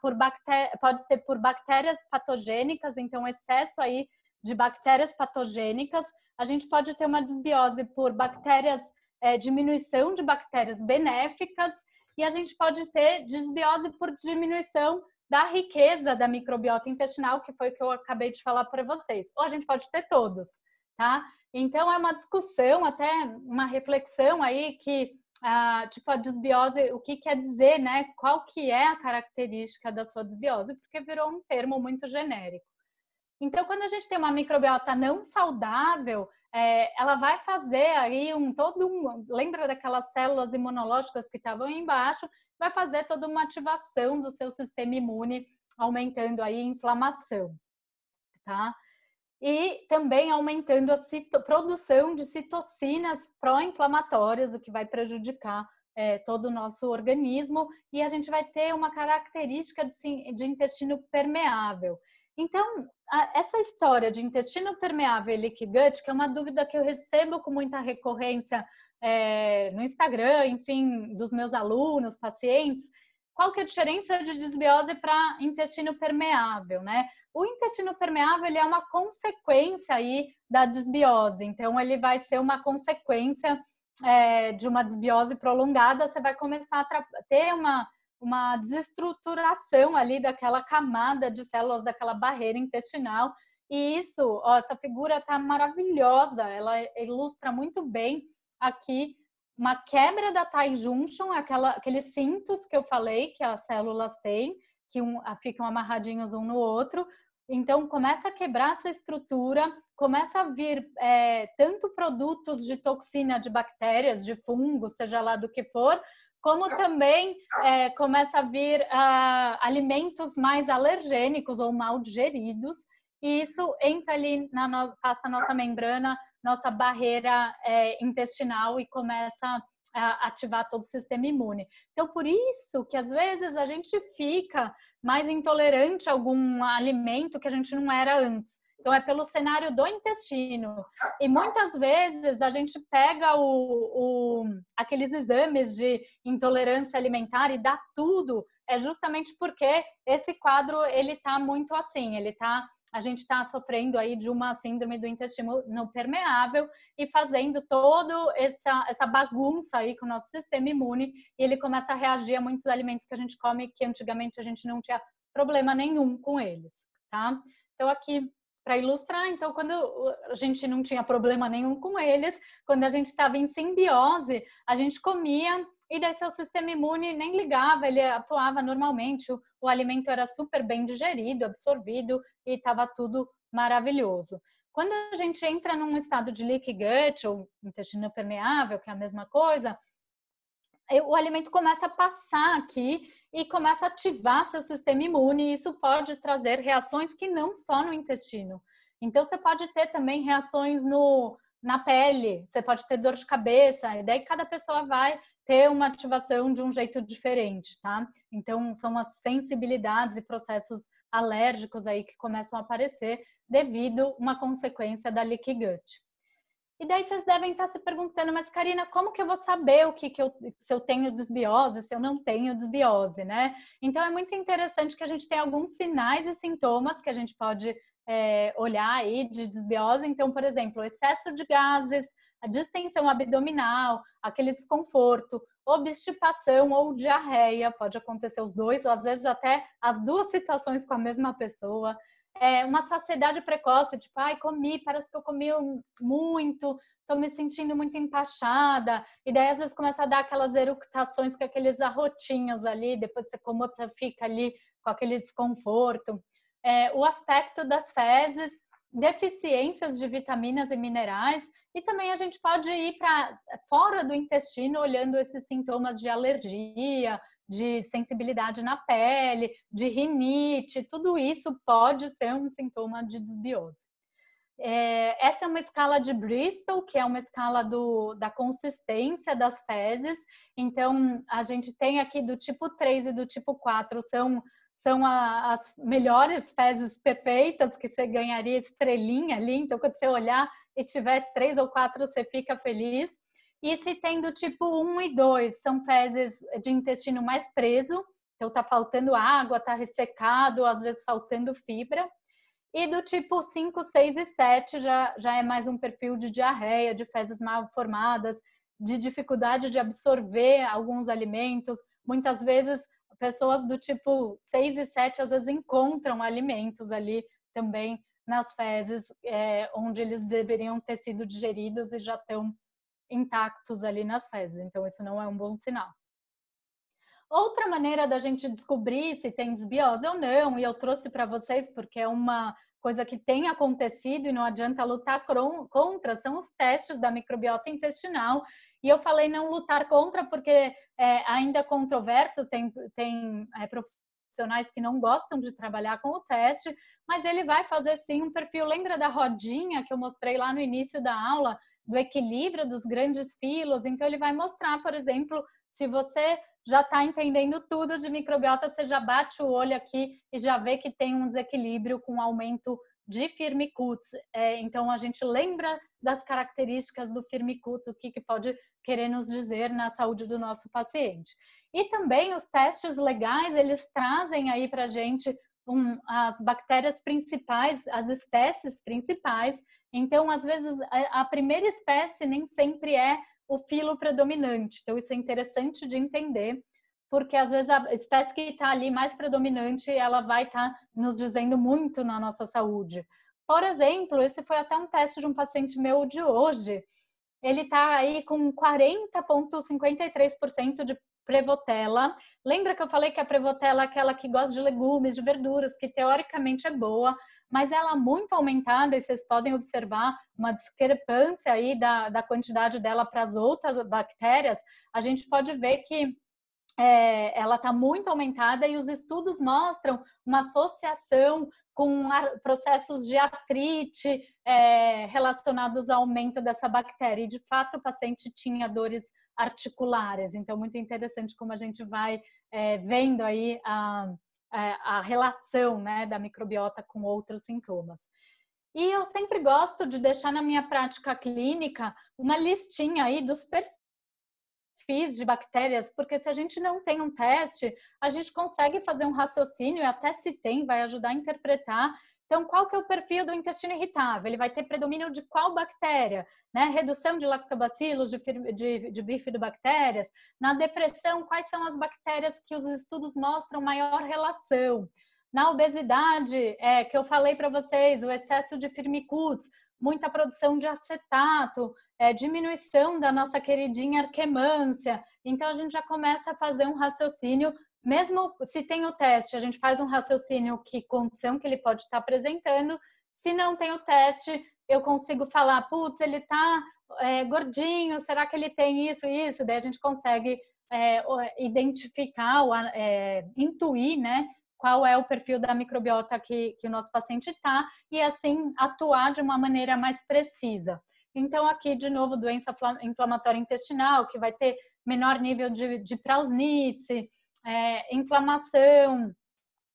pode ser por bactérias patogênicas, então excesso aí de bactérias patogênicas. A gente pode ter uma desbiose por bactérias diminuição de bactérias benéficas e a gente pode ter desbiose por diminuição da riqueza da microbiota intestinal, que foi o que eu acabei de falar para vocês. Ou a gente pode ter todos, tá? Então, é uma discussão, até uma reflexão aí que, tipo, a desbiose, o que quer dizer, né? Qual que é a característica da sua desbiose? Porque virou um termo muito genérico. Então, quando a gente tem uma microbiota não saudável, ela vai fazer aí lembra daquelas células imunológicas que estavam aí embaixo, vai fazer toda uma ativação do seu sistema imune, aumentando aí a inflamação, tá? E também aumentando a produção de citocinas pró-inflamatórias, o que vai prejudicar todo o nosso organismo, e a gente vai ter uma característica de intestino permeável. Então, essa história de intestino permeável e leaky gut, que é uma dúvida que eu recebo com muita recorrência no Instagram, enfim, dos meus alunos, pacientes, qual que é a diferença de desbiose para intestino permeável, né? O intestino permeável, ele é uma consequência aí da desbiose. Então, ele vai ser uma consequência de uma desbiose prolongada. Você vai começar a ter uma desestruturação ali daquela camada de células, daquela barreira intestinal. E isso, ó, essa figura tá maravilhosa. Ela ilustra muito bem aqui uma quebra da tight junction, aqueles cintos que eu falei que as células têm, que ficam amarradinhos um no outro. Então, começa a quebrar essa estrutura, começa a vir tanto produtos de toxina de bactérias, de fungos, seja lá do que for, como também começa a vir alimentos mais alergênicos ou mal digeridos, e isso entra ali, passa a nossa membrana, nossa barreira intestinal e começa a ativar todo o sistema imune. Então, por isso que às vezes a gente fica mais intolerante a algum alimento que a gente não era antes. Então, é pelo cenário do intestino. E muitas vezes a gente pega aqueles exames de intolerância alimentar e dá tudo. É justamente porque esse quadro, ele está muito assim, a gente está sofrendo aí de uma síndrome do intestino permeável e fazendo toda essa bagunça aí com o nosso sistema imune, e ele começa a reagir a muitos alimentos que a gente come que antigamente a gente não tinha problema nenhum com eles, tá? Então aqui para ilustrar, então quando a gente não tinha problema nenhum com eles, quando a gente estava em simbiose, a gente comia e daí seu sistema imune nem ligava, ele atuava normalmente, o alimento era super bem digerido, absorvido e estava tudo maravilhoso. Quando a gente entra num estado de leaky gut ou intestino permeável, que é a mesma coisa, o alimento começa a passar aqui e começa a ativar seu sistema imune, e isso pode trazer reações que não só no intestino. Então, você pode ter também reações na pele, você pode ter dor de cabeça, e daí cada pessoa vai ter uma ativação de um jeito diferente, tá? Então, são as sensibilidades e processos alérgicos aí que começam a aparecer devido a uma consequência da leaky gut. E daí vocês devem estar se perguntando, mas Karina, como que eu vou saber se eu tenho desbiose, se eu não tenho desbiose, né? Então, é muito interessante que a gente tem alguns sinais e sintomas que a gente pode olhar aí de desbiose. Então, por exemplo, excesso de gases, a distensão abdominal, aquele desconforto, obstipação ou diarreia, pode acontecer os dois, ou às vezes até as duas situações com a mesma pessoa. Uma saciedade precoce, tipo, ai, parece que eu comi muito, tô me sentindo muito empachada, e daí às vezes começa a dar aquelas eructações com aqueles arrotinhos ali, depois você fica ali com aquele desconforto. O aspecto das fezes, deficiências de vitaminas e minerais, e também a gente pode ir para fora do intestino olhando esses sintomas de alergia, de sensibilidade na pele, de rinite, tudo isso pode ser um sintoma de desbiose. Essa é uma escala de Bristol, que é uma escala da consistência das fezes. Então, a gente tem aqui do tipo 3 e do tipo 4, são as melhores fezes perfeitas, que você ganharia estrelinha ali. Então, quando você olhar e tiver 3 ou 4, você fica feliz. E se tem do tipo 1 e 2, são fezes de intestino mais preso, então tá faltando água, tá ressecado, às vezes faltando fibra. E do tipo 5, 6 e 7 já é mais um perfil de diarreia, de fezes mal formadas, de dificuldade de absorver alguns alimentos. Muitas vezes, pessoas do tipo 6 e 7 às vezes encontram alimentos ali também nas fezes, onde eles deveriam ter sido digeridos e já estão intactos ali nas fezes. Então, isso não é um bom sinal. Outra maneira da gente descobrir se tem desbiose ou não, e eu trouxe para vocês porque é uma coisa que tem acontecido e não adianta lutar contra, são os testes da microbiota intestinal. E eu falei não lutar contra porque ainda é controverso, tem profissionais que não gostam de trabalhar com o teste, mas ele vai fazer sim um perfil. Lembra da rodinha que eu mostrei lá no início da aula, do equilíbrio dos grandes filos? Então, ele vai mostrar, por exemplo, se você já está entendendo tudo de microbiota, você já bate o olho aqui e já vê que tem um desequilíbrio com aumento de Firmicutes. Então, a gente lembra das características do Firmicutes, o que pode querer nos dizer na saúde do nosso paciente. E também os testes legais, eles trazem aí para a gente as bactérias principais, as espécies principais. Então, às vezes, a primeira espécie nem sempre é o filo predominante. Então, isso é interessante de entender, porque às vezes a espécie que está ali mais predominante, ela vai estar nos dizendo muito na nossa saúde. Por exemplo, esse foi até um teste de um paciente meu de hoje. Ele está aí com 40,53% de Prevotella. Lembra que eu falei que a Prevotella é aquela que gosta de legumes, de verduras, que teoricamente é boa, mas ela é muito aumentada e vocês podem observar uma discrepância aí da quantidade dela para as outras bactérias. A gente pode ver que ela está muito aumentada e os estudos mostram uma associação com processos de artrite relacionados ao aumento dessa bactéria. E, de fato, o paciente tinha dores articulares. Então, muito interessante como a gente vai vendo aí a relação, né, da microbiota com outros sintomas. E eu sempre gosto de deixar na minha prática clínica uma listinha aí dos perfis de bactérias, porque se a gente não tem um teste, a gente consegue fazer um raciocínio, e até se tem, vai ajudar a interpretar. Então, qual que é o perfil do intestino irritável? Ele vai ter predomínio de qual bactéria? Né? Redução de lactobacilos, de bifidobactérias. Na depressão, quais são as bactérias que os estudos mostram maior relação? Na obesidade, que eu falei para vocês, o excesso de firmicutes, muita produção de acetato, diminuição da nossa queridinha arquemância. Então, a gente já começa a fazer um raciocínio, mesmo se tem o teste, a gente faz um raciocínio que condição que ele pode estar apresentando. Se não tem o teste, eu consigo falar, putz, ele está gordinho, será que ele tem isso e isso? Daí a gente consegue identificar, intuir, né? Qual é o perfil da microbiota que o nosso paciente está e, assim, atuar de uma maneira mais precisa. Então, aqui, de novo, doença inflamatória intestinal, que vai ter menor nível de Prausnitz, inflamação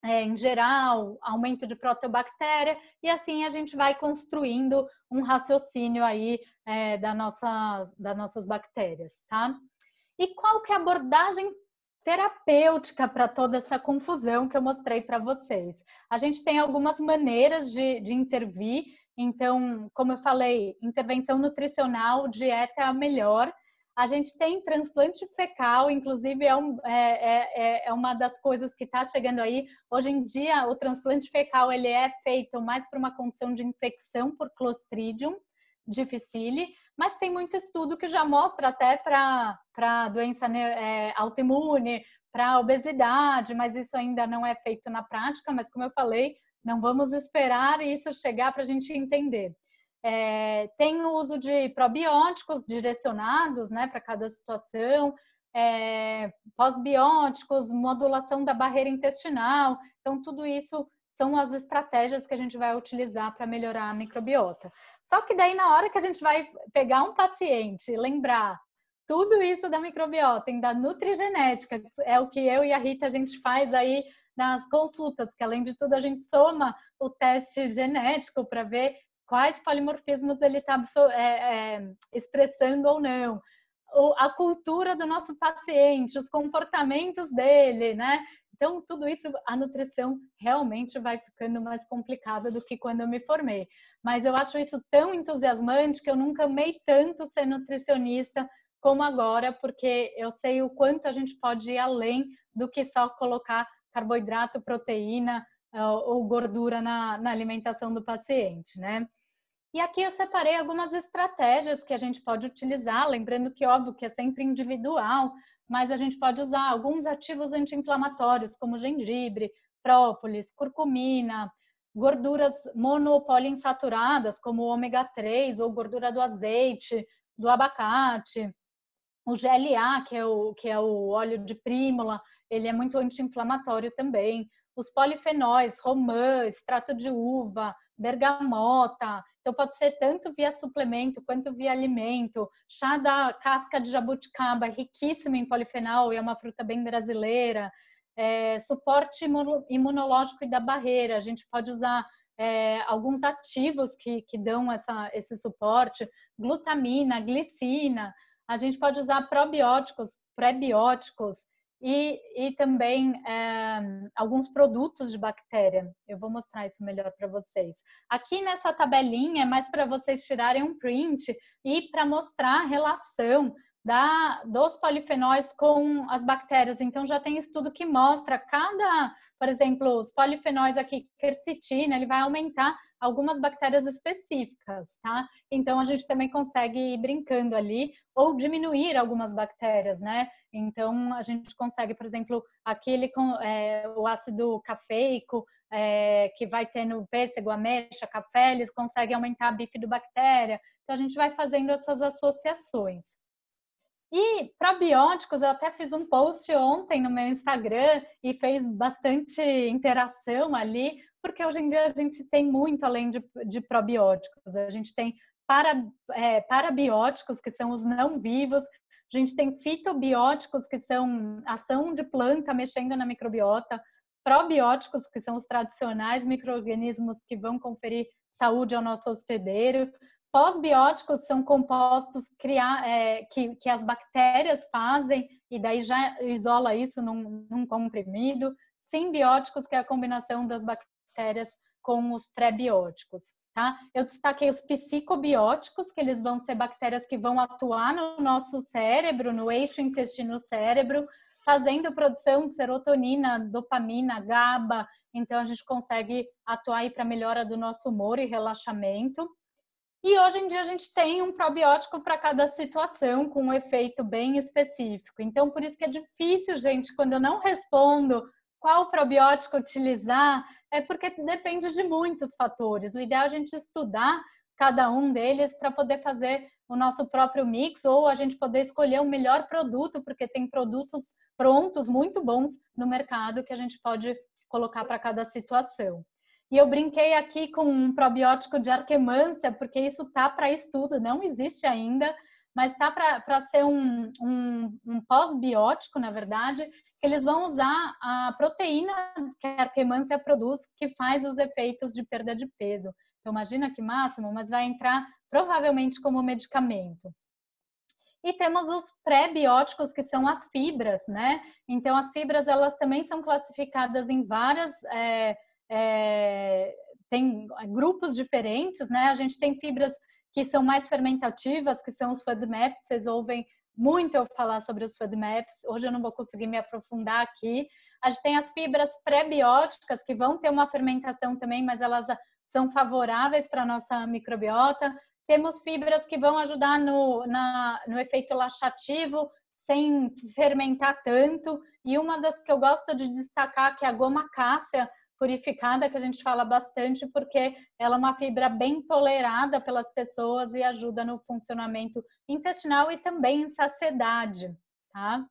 em geral, aumento de proteobactéria, e assim a gente vai construindo um raciocínio aí das nossas bactérias, tá? E qual que é a abordagem terapêutica para toda essa confusão que eu mostrei para vocês? A gente tem algumas maneiras de intervir. Então, como eu falei, intervenção nutricional, dieta é a melhor. A gente tem transplante fecal, inclusive é uma das coisas que está chegando aí. Hoje em dia, o transplante fecal ele é feito mais por uma condição de infecção por Clostridium difficile, mas tem muito estudo que já mostra até para doença autoimune, para obesidade, mas isso ainda não é feito na prática. Mas, como eu falei, não vamos esperar isso chegar para a gente entender. Tem o uso de probióticos direcionados, né, para cada situação, pós-bióticos, modulação da barreira intestinal. Então, tudo isso são as estratégias que a gente vai utilizar para melhorar a microbiota. Só que daí, na hora que a gente vai pegar um paciente, lembrar tudo isso da microbiota, da nutrigenética, é o que eu e a Rita a gente faz aí nas consultas, que além de tudo a gente soma o teste genético para ver quais polimorfismos ele está expressando ou não. A cultura do nosso paciente, os comportamentos dele, né? Então, tudo isso, a nutrição realmente vai ficando mais complicada do que quando eu me formei. Mas eu acho isso tão entusiasmante que eu nunca amei tanto ser nutricionista como agora, porque eu sei o quanto a gente pode ir além do que só colocar carboidrato, proteína ou gordura na alimentação do paciente, né? E aqui eu separei algumas estratégias que a gente pode utilizar, lembrando que, óbvio, que é sempre individual, mas a gente pode usar alguns ativos anti-inflamatórios, como gengibre, própolis, curcumina, gorduras monopoliinsaturadas, como o ômega 3 ou gordura do azeite, do abacate, o GLA, que é o óleo de prímula, ele é muito anti-inflamatório também. Os polifenóis, romã, extrato de uva, bergamota. Então, pode ser tanto via suplemento quanto via alimento. Chá da casca de jabuticaba, riquíssimo em polifenol e é uma fruta bem brasileira. Suporte imunológico e da barreira. A gente pode usar alguns ativos que dão esse suporte. Glutamina, glicina. A gente pode usar probióticos, pré-bióticos e também alguns produtos de bactéria. Eu vou mostrar isso melhor para vocês. Aqui nessa tabelinha é mais para vocês tirarem um print e para mostrar a relação dos polifenóis com as bactérias. Então, já tem estudo que mostra por exemplo, os polifenóis aqui, quercetina, ele vai aumentar algumas bactérias específicas, tá? Então, a gente também consegue ir brincando ali ou diminuir algumas bactérias, né? Então, a gente consegue, por exemplo, o ácido cafeico, que vai ter no pêssego, ameixa, café, eles conseguem aumentar a bifidobactéria. Então, a gente vai fazendo essas associações. E probióticos, eu até fiz um post ontem no meu Instagram e fez bastante interação ali, porque hoje em dia a gente tem muito além de probióticos. A gente tem parabióticos, que são os não vivos, a gente tem fitobióticos, que são ação de planta mexendo na microbiota, probióticos, que são os tradicionais micro-organismos que vão conferir saúde ao nosso hospedeiro. Pós-bióticos são compostos que as bactérias fazem e daí já isola isso num comprimido. Simbióticos, que é a combinação das bactérias com os pré-bióticos. Tá? Eu destaquei os psicobióticos, que eles vão ser bactérias que vão atuar no nosso cérebro, no eixo intestino-cérebro, fazendo produção de serotonina, dopamina, GABA. Então, a gente consegue atuar para a melhora do nosso humor e relaxamento. E hoje em dia a gente tem um probiótico para cada situação, com um efeito bem específico. Então, por isso que é difícil, gente, quando eu não respondo qual probiótico utilizar, é porque depende de muitos fatores. O ideal é a gente estudar cada um deles para poder fazer o nosso próprio mix, ou a gente poder escolher o melhor produto, porque tem produtos prontos muito bons no mercado que a gente pode colocar para cada situação. E eu brinquei aqui com um probiótico de Arquemância, porque isso tá para estudo, não existe ainda, mas tá para ser um pós-biótico, na verdade, que eles vão usar a proteína que a Arquemância produz, que faz os efeitos de perda de peso. Então, imagina que máximo, mas vai entrar provavelmente como medicamento. E temos os pré-bióticos, que são as fibras, né? Então, as fibras, elas também são classificadas em várias... tem grupos diferentes, né? A gente tem fibras que são mais fermentativas, que são os FODMAPs. Vocês ouvem muito eu falar sobre os FODMAPs. Hoje eu não vou conseguir me aprofundar aqui. A gente tem as fibras pré-bióticas, que vão ter uma fermentação também, mas elas são favoráveis para a nossa microbiota. Temos fibras que vão ajudar no efeito laxativo, sem fermentar tanto. E uma das que eu gosto de destacar, que é a goma cássia purificada, que a gente fala bastante, porque ela é uma fibra bem tolerada pelas pessoas e ajuda no funcionamento intestinal e também em saciedade, tá?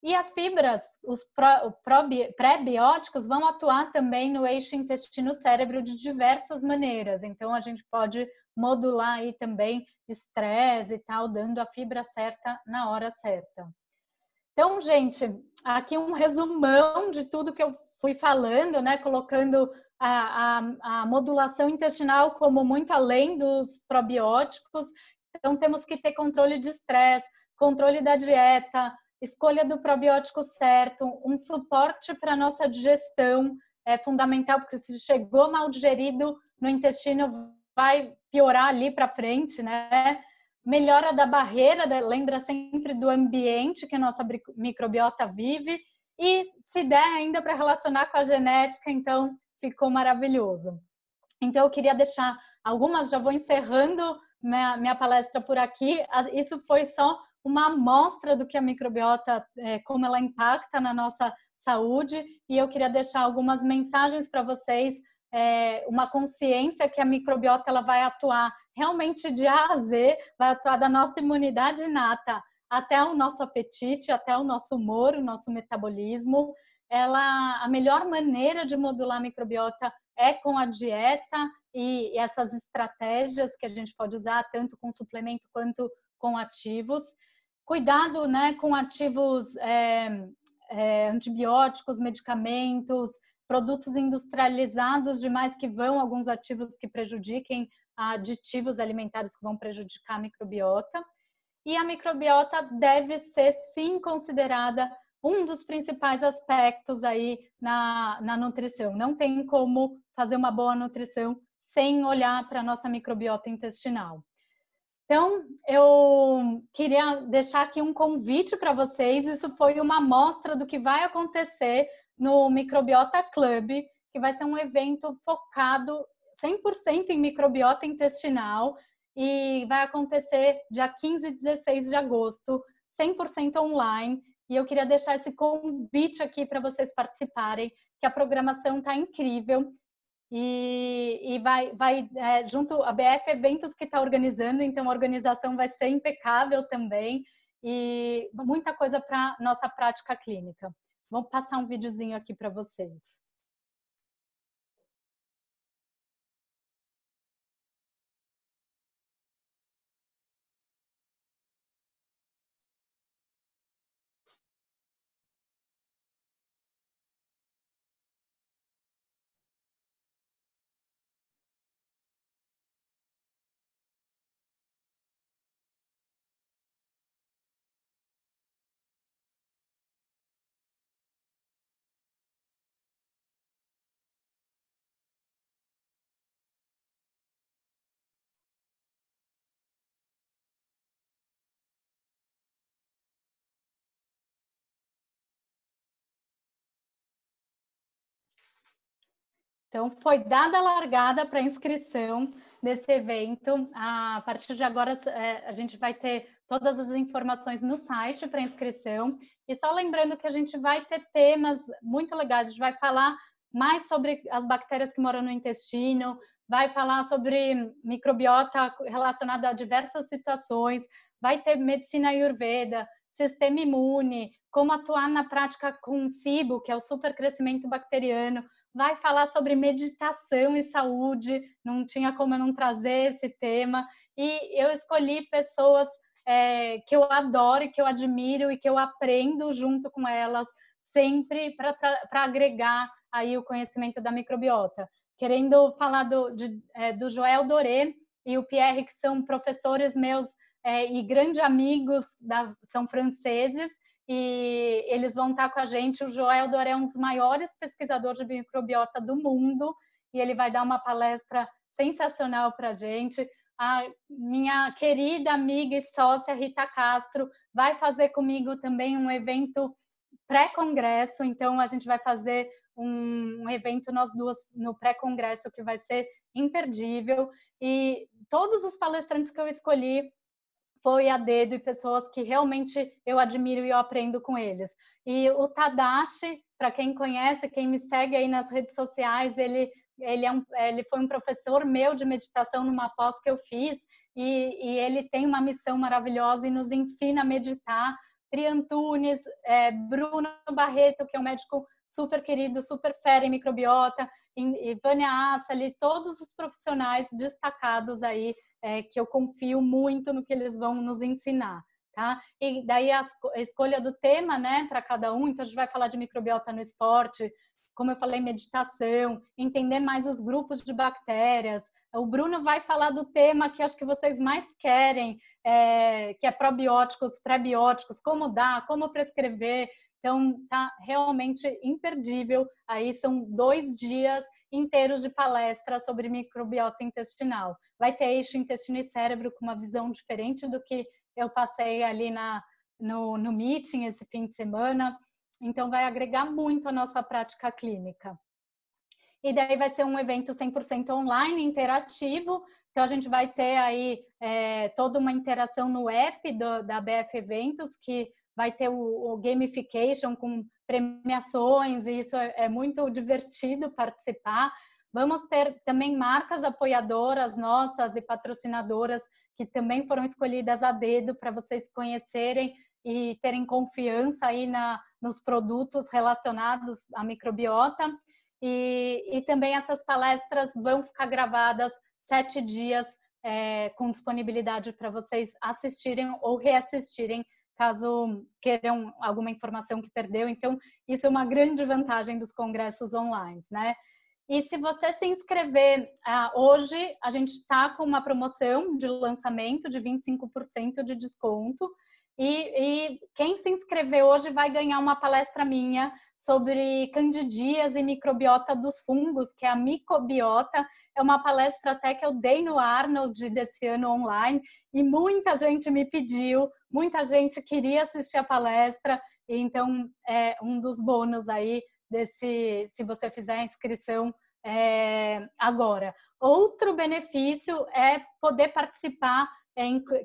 E as fibras, os pré-bióticos, vão atuar também no eixo intestino-cérebro de diversas maneiras. Então, a gente pode modular aí também estresse e tal, dando a fibra certa na hora certa. Então, gente, aqui um resumão de tudo que eu fui falando, né? Colocando a modulação intestinal como muito além dos probióticos. Então, temos que ter controle de estresse, controle da dieta, escolha do probiótico certo, um suporte para a nossa digestão é fundamental, porque se chegou mal digerido no intestino, vai piorar ali para frente, né? Melhora da barreira, lembra sempre do ambiente que a nossa microbiota vive, e se der ainda para relacionar com a genética, então ficou maravilhoso. Então eu queria deixar algumas, já vou encerrando minha palestra por aqui. Isso foi só uma amostra do que a microbiota, como ela impacta na nossa saúde, e eu queria deixar algumas mensagens para vocês, uma consciência que a microbiota ela vai atuar realmente de A a Z, vai atuar da nossa imunidade inata até o nosso apetite, até o nosso humor, o nosso metabolismo. A melhor maneira de modular a microbiota é com a dieta e essas estratégias que a gente pode usar tanto com suplemento quanto com ativos. Cuidado, né, com ativos antibióticos, medicamentos, produtos industrializados demais, que vão alguns ativos que prejudiquem, aditivos alimentares que vão prejudicar a microbiota. E a microbiota deve ser, sim, considerada um dos principais aspectos aí na nutrição. Não tem como fazer uma boa nutrição sem olhar para a nossa microbiota intestinal. Então, eu queria deixar aqui um convite para vocês. Isso foi uma amostra do que vai acontecer no Microbiota Club, que vai ser um evento focado 100% em microbiota intestinal e vai acontecer dia 15 e 16 de agosto, 100% online. E eu queria deixar esse convite aqui para vocês participarem, que a programação está incrível. E vai junto a BF Eventos que está organizando, então a organização vai ser impecável também e muita coisa para nossa prática clínica. Vou passar um videozinho aqui para vocês. Então, foi dada a largada para a inscrição desse evento. A partir de agora, a gente vai ter todas as informações no site para inscrição. E só lembrando que a gente vai ter temas muito legais. A gente vai falar mais sobre as bactérias que moram no intestino, vai falar sobre microbiota relacionada a diversas situações, vai ter medicina ayurveda, sistema imune, como atuar na prática com o SIBO, que é o supercrescimento bacteriano, vai falar sobre meditação e saúde, não tinha como eu não trazer esse tema, e eu escolhi pessoas que eu adoro e que eu admiro e que eu aprendo junto com elas, sempre para agregar aí o conhecimento da microbiota. Querendo falar do Joel Doré e o Pierre, que são professores meus e grandes amigos, são franceses, e eles vão estar com a gente. O Joel Doré é um dos maiores pesquisadores de microbiota do mundo e ele vai dar uma palestra sensacional para a gente. A minha querida amiga e sócia Rita Castro vai fazer comigo também um evento pré-congresso, então a gente vai fazer um evento nós duas no pré-congresso que vai ser imperdível, e todos os palestrantes que eu escolhi foi a dedo e pessoas que realmente eu admiro e eu aprendo com eles. E o Tadashi, para quem conhece, quem me segue aí nas redes sociais, ele foi um professor meu de meditação numa pós que eu fiz, e ele tem uma missão maravilhosa e nos ensina a meditar. Pri Antunes, Bruno Barreto, que é um médico super querido, super fera em microbiota, e Vânia Assali, todos os profissionais destacados aí, que eu confio muito no que eles vão nos ensinar, tá? E daí a escolha do tema, né, para cada um. Então a gente vai falar de microbiota no esporte, como eu falei, meditação, entender mais os grupos de bactérias. O Bruno vai falar do tema que acho que vocês mais querem, que é probióticos, pré-bióticos, como dar, como prescrever. Então tá realmente imperdível. Aí são 2 dias inteiros de palestra sobre microbiota intestinal. Vai ter eixo intestino e cérebro com uma visão diferente do que eu passei ali no meeting esse fim de semana. Então, vai agregar muito a nossa prática clínica. E daí vai ser um evento 100% online, interativo. Então, a gente vai ter aí toda uma interação no app da BF Eventos, que vai ter o gamification com premiações, e isso é muito divertido participar. Vamos ter também marcas apoiadoras nossas e patrocinadoras que também foram escolhidas a dedo para vocês conhecerem e terem confiança aí nos produtos relacionados à microbiota. E também essas palestras vão ficar gravadas 7 dias com disponibilidade para vocês assistirem ou reassistirem, caso queiram alguma informação que perdeu. Então, isso é uma grande vantagem dos congressos online, né? E se você se inscrever hoje, a gente está com uma promoção de lançamento de 25% de desconto. E quem se inscrever hoje vai ganhar uma palestra minha sobre candidíase e microbiota dos fungos, que é a micobiota. É uma palestra até que eu dei no Arnold desse ano online e muita gente me pediu, muita gente queria assistir a palestra, então é um dos bônus aí desse, se você fizer a inscrição agora. Outro benefício é poder participar,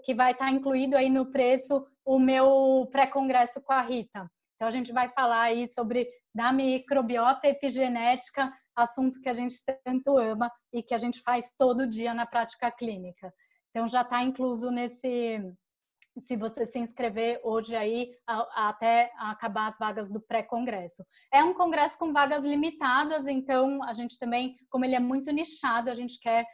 que vai estar incluído aí no preço, o meu pré-congresso com a Rita. Então, a gente vai falar aí sobre da microbiota epigenética, assunto que a gente tanto ama e que a gente faz todo dia na prática clínica. Então, já está incluso nesse, se você se inscrever hoje aí, até acabar as vagas do pré-congresso. É um congresso com vagas limitadas, então a gente também, como ele é muito nichado, a gente quer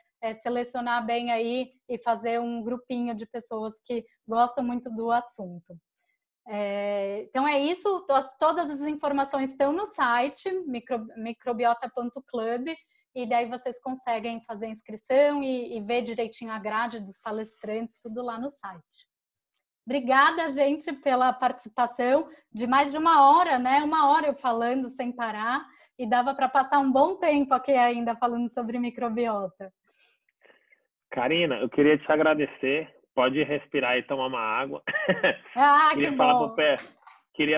selecionar bem aí e fazer um grupinho de pessoas que gostam muito do assunto. Então é isso, todas as informações estão no site microbiota.club e daí vocês conseguem fazer a inscrição e ver direitinho a grade dos palestrantes, tudo lá no site. Obrigada, gente, pela participação de mais de 1 hora, né? 1 hora eu falando sem parar e dava para passar um bom tempo aqui ainda falando sobre microbiota.
Karina, eu queria te agradecer. Pode respirar e tomar uma água. Queria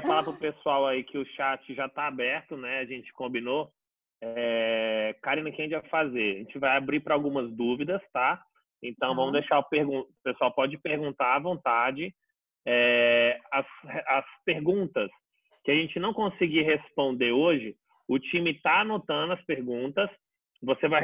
falar para o pessoal aí que o chat já está aberto, né? A gente combinou. Karina, o que a gente vai fazer? A gente vai abrir para algumas dúvidas, tá? Então, vamos deixar o pessoal pode perguntar à vontade. As perguntas que a gente não conseguir responder hoje, o time está anotando as perguntas. Você vai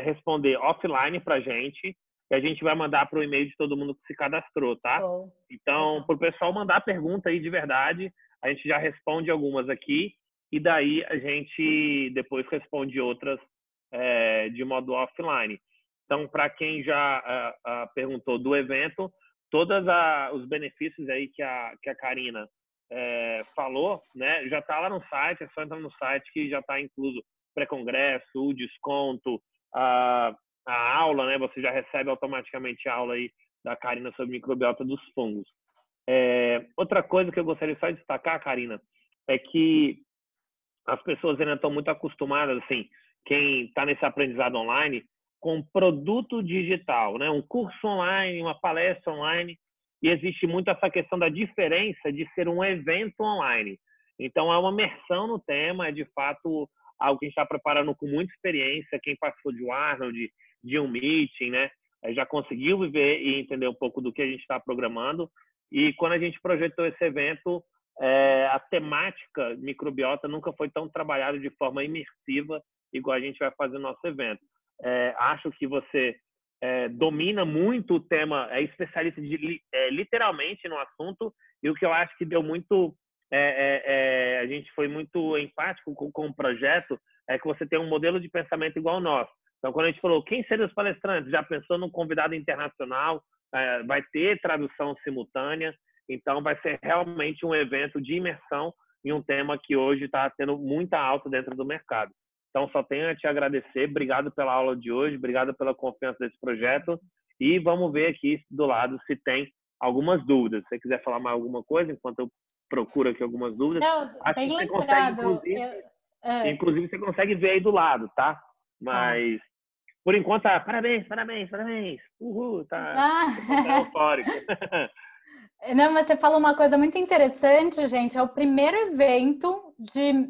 responder offline para a gente e a gente vai mandar para o e-mail de todo mundo que se cadastrou, tá? Então, para o pessoal mandar pergunta aí de verdade, a gente já responde algumas aqui e daí a gente depois responde outras de modo offline. Então, para quem já perguntou do evento, todos os benefícios aí que a Karina falou, né, já está lá no site, é só entrar no site que já está incluso pré-congresso, o desconto, a aula, né, você já recebe automaticamente a aula aí da Karina sobre microbiota dos fungos. Outra coisa que eu gostaria só de destacar, Karina, é que as pessoas ainda estão muito acostumadas, assim, quem está nesse aprendizado online, com produto digital, né? Um curso online, uma palestra online, e existe muito essa questão da diferença de ser um evento online. Então, é uma imersão no tema, é de fato algo que a gente está preparando com muita experiência. Quem participou de um Arnold, de um meeting, né? Já conseguiu viver e entender um pouco do que a gente está programando. E quando a gente projetou esse evento, a temática microbiota nunca foi tão trabalhada de forma imersiva igual a gente vai fazer no nosso evento. Acho que você domina muito o tema, é especialista literalmente no assunto, e o que eu acho que deu muito, a gente foi muito empático com o projeto, é que você tem um modelo de pensamento igual ao nosso. Então, quando a gente falou, quem seriam os palestrantes? Já pensou num convidado internacional, vai ter tradução simultânea, então vai ser realmente um evento de imersão em um tema que hoje está tendo muita alta dentro do mercado. Então, só tenho a te agradecer. Obrigado pela aula de hoje, obrigado pela confiança desse projeto. E vamos ver aqui do lado se tem algumas dúvidas. Se você quiser falar mais alguma coisa, enquanto eu procuro aqui algumas dúvidas.
Não,
acho
bem
que você
lembrado.
consegue, inclusive, você consegue ver aí do lado, tá? Mas, por enquanto, parabéns. Uhul, tá eufórico.
Não, mas você falou uma coisa muito interessante, gente. É o primeiro evento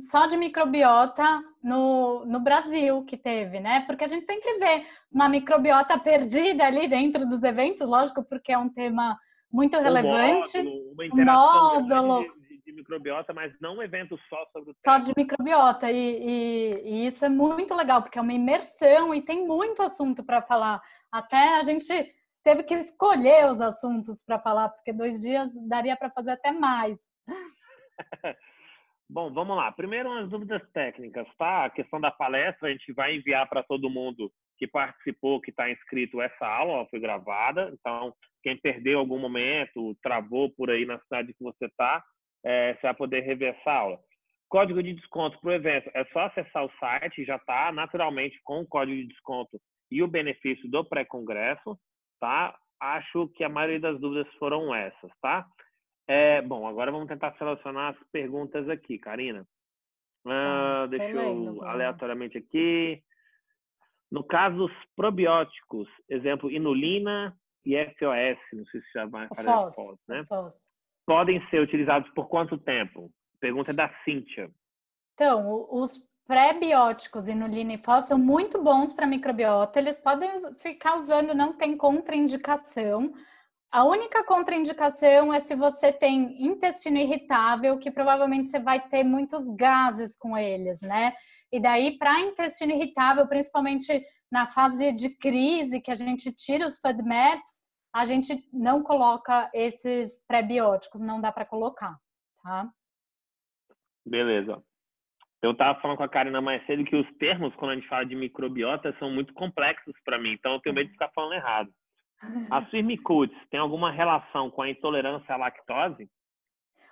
só de microbiota no Brasil que teve, né? Porque a gente sempre vê uma microbiota perdida ali dentro dos eventos, lógico, porque é um tema muito relevante.
Uma interação grande de microbiota, mas não um evento só sobre o tema.
Só de microbiota. E isso é muito legal, porque é uma imersão e tem muito assunto para falar. Até a gente teve que escolher os assuntos para falar, porque 2 dias daria para fazer até mais.
Bom, vamos lá. Primeiro, umas dúvidas técnicas, tá? A questão da palestra, a gente vai enviar para todo mundo que participou, que está inscrito, essa aula, ela foi gravada. Então, quem perdeu algum momento, travou por aí na cidade que você está, você vai poder rever essa aula. Código de desconto para o evento, é só acessar o site, já está naturalmente com o código de desconto e o benefício do pré-congresso. Tá? Acho que a maioria das dúvidas foram essas, tá? Bom, agora vamos tentar selecionar as perguntas aqui, Karina. Deixa eu aleatoriamente aqui. No caso dos probióticos, exemplo, inulina e FOS, não sei se já vai fazer FOS, né? Podem ser utilizados por quanto tempo? Pergunta da Cíntia.
Então, os pré-bióticos, inulina e FOS, são muito bons para microbiota. Eles podem ficar usando, não tem contraindicação. A única contraindicação é se você tem intestino irritável, que provavelmente você vai ter muitos gases com eles, né? E daí, para intestino irritável, principalmente na fase de crise, que a gente tira os FODMAPs, a gente não coloca esses pré-bióticos, não dá para colocar, tá?
Beleza. Eu estava falando com a Karina mais cedo que os termos, quando a gente fala de microbiota, são muito complexos para mim, então eu tenho medo de ficar falando errado. A Firmicutes tem alguma relação com a intolerância à lactose?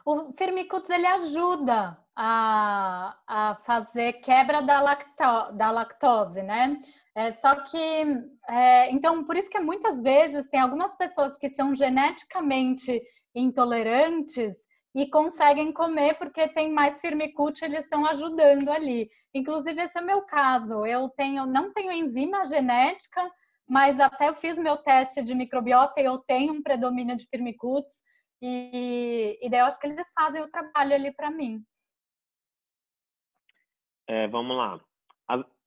O Firmicutes, ele ajuda a fazer quebra da lactose, né? Só que, então, por isso que muitas vezes tem algumas pessoas que são geneticamente intolerantes e conseguem comer porque tem mais Firmicutes, eles estão ajudando ali. Inclusive, esse é o meu caso. Eu não tenho enzima genética, mas até eu fiz meu teste de microbiota e eu tenho um predomínio de Firmicutes. E daí eu acho que eles fazem o trabalho ali para mim.
Vamos lá.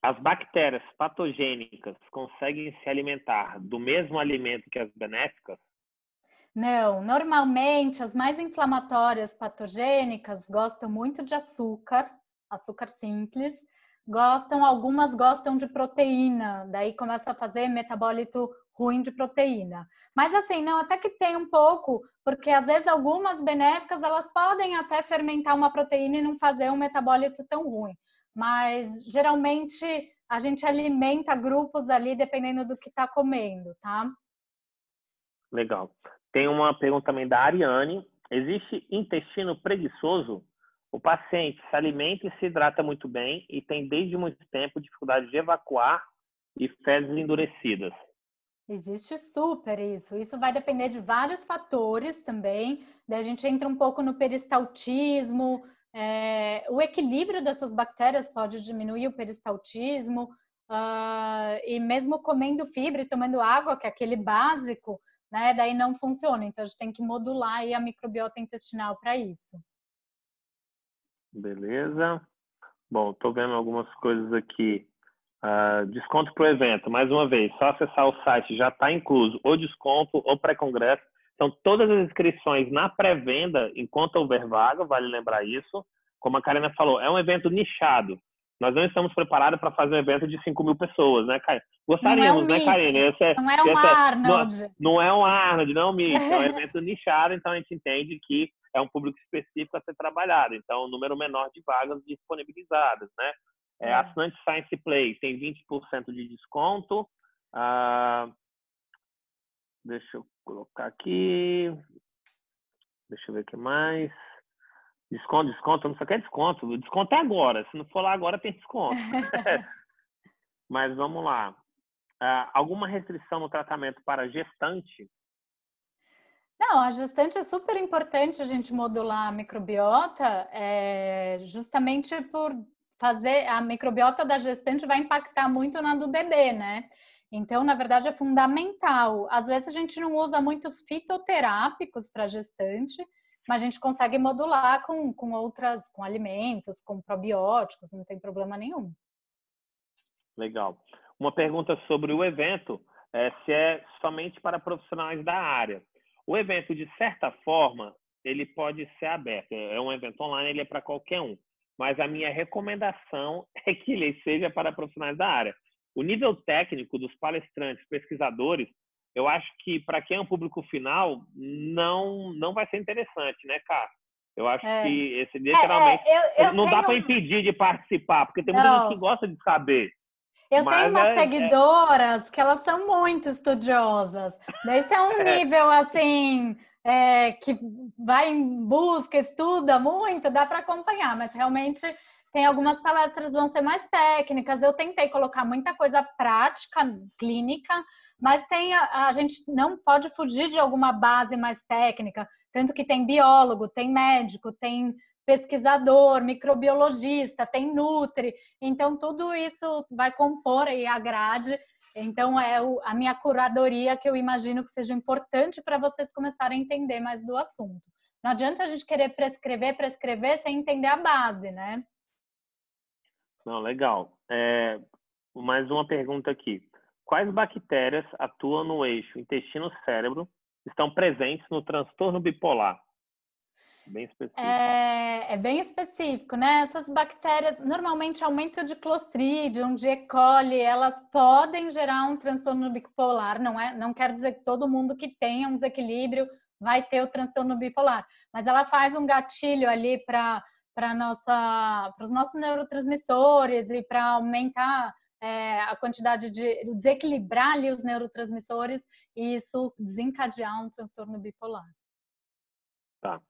As bactérias patogênicas conseguem se alimentar do mesmo alimento que as benéficas?
Não, normalmente as mais inflamatórias patogênicas gostam muito de açúcar simples, algumas gostam de proteína, daí começa a fazer metabólito ruim de proteína. Mas assim, não, até que tem um pouco, porque às vezes algumas benéficas elas podem até fermentar uma proteína e não fazer um metabólito tão ruim. Mas geralmente a gente alimenta grupos ali dependendo do que está comendo, tá?
Legal. Tem uma pergunta também da Ariane. Existe intestino preguiçoso? O paciente se alimenta e se hidrata muito bem e tem desde muito tempo dificuldade de evacuar e fezes endurecidas.
Existe super isso. Isso vai depender de vários fatores também. Daí a gente entra um pouco no peristaltismo. O equilíbrio dessas bactérias pode diminuir o peristaltismo. E mesmo comendo fibra e tomando água, que é aquele básico, né? Daí não funciona. Então a gente tem que modular aí a microbiota intestinal para isso.
Beleza. Bom, estou vendo algumas coisas aqui. Desconto para o evento, mais uma vez, só acessar o site, já está incluso ou desconto ou pré-congresso. Então, todas as inscrições na pré-venda, enquanto houver vaga, vale lembrar isso. Como a Karina falou, é um evento nichado. Nós não estamos preparados para fazer um evento de 5.000 pessoas, né, Karina? Gostaríamos, né, Karina?
Não é um Arnold.
Não é um Arnold, não é um Mickey. É um evento nichado, então a gente entende que é um público específico a ser trabalhado. Então, um número menor de vagas disponibilizadas, né? Assinante Science Play tem 20% de desconto. Deixa eu colocar aqui. Deixa eu ver o que mais. Desconto, não sei o que é desconto. O desconto é agora. Se não for lá agora, tem desconto. Mas vamos lá. Alguma restrição no tratamento para gestante?
Não, a gestante é super importante a gente modular a microbiota, justamente por fazer a microbiota da gestante vai impactar muito na do bebê, né? Então, na verdade, é fundamental. Às vezes a gente não usa muitos fitoterápicos para gestante, mas a gente consegue modular com alimentos, com probióticos, não tem problema nenhum.
Legal. Uma pergunta sobre o evento, se é somente para profissionais da área. O evento, de certa forma, ele pode ser aberto. É um evento online, ele é para qualquer um. Mas a minha recomendação é que ele seja para profissionais da área. O nível técnico dos palestrantes, pesquisadores, eu acho que para quem é um público final, não vai ser interessante, né, Cá? Eu acho que esse literalmente não dá para impedir de participar, porque tem muita gente que gosta de saber.
Eu tenho umas seguidoras que elas são muito estudiosas. Daí isso é um nível assim que vai em busca, estuda muito, dá para acompanhar, mas realmente tem algumas palestras que vão ser mais técnicas. Eu tentei colocar muita coisa prática, clínica, mas a gente não pode fugir de alguma base mais técnica. Tanto que tem biólogo, tem médico, tem pesquisador, microbiologista, tem nutri. Então, tudo isso vai compor aí a grade. Então, a minha curadoria que eu imagino que seja importante para vocês começarem a entender mais do assunto. Não adianta a gente querer prescrever sem entender a base, né?
Não, legal. Mais uma pergunta aqui. Quais bactérias atuam no eixo intestino-cérebro, estão presentes no transtorno bipolar? Bem específico.
É bem específico, né? Essas bactérias, normalmente aumento de Clostridium, de E. coli, elas podem gerar um transtorno bipolar. Não quer dizer que todo mundo que tenha um desequilíbrio vai ter o transtorno bipolar, mas ela faz um gatilho ali para os nossos neurotransmissores e para aumentar a quantidade de desequilibrar ali os neurotransmissores e isso desencadear um transtorno bipolar.
Tá.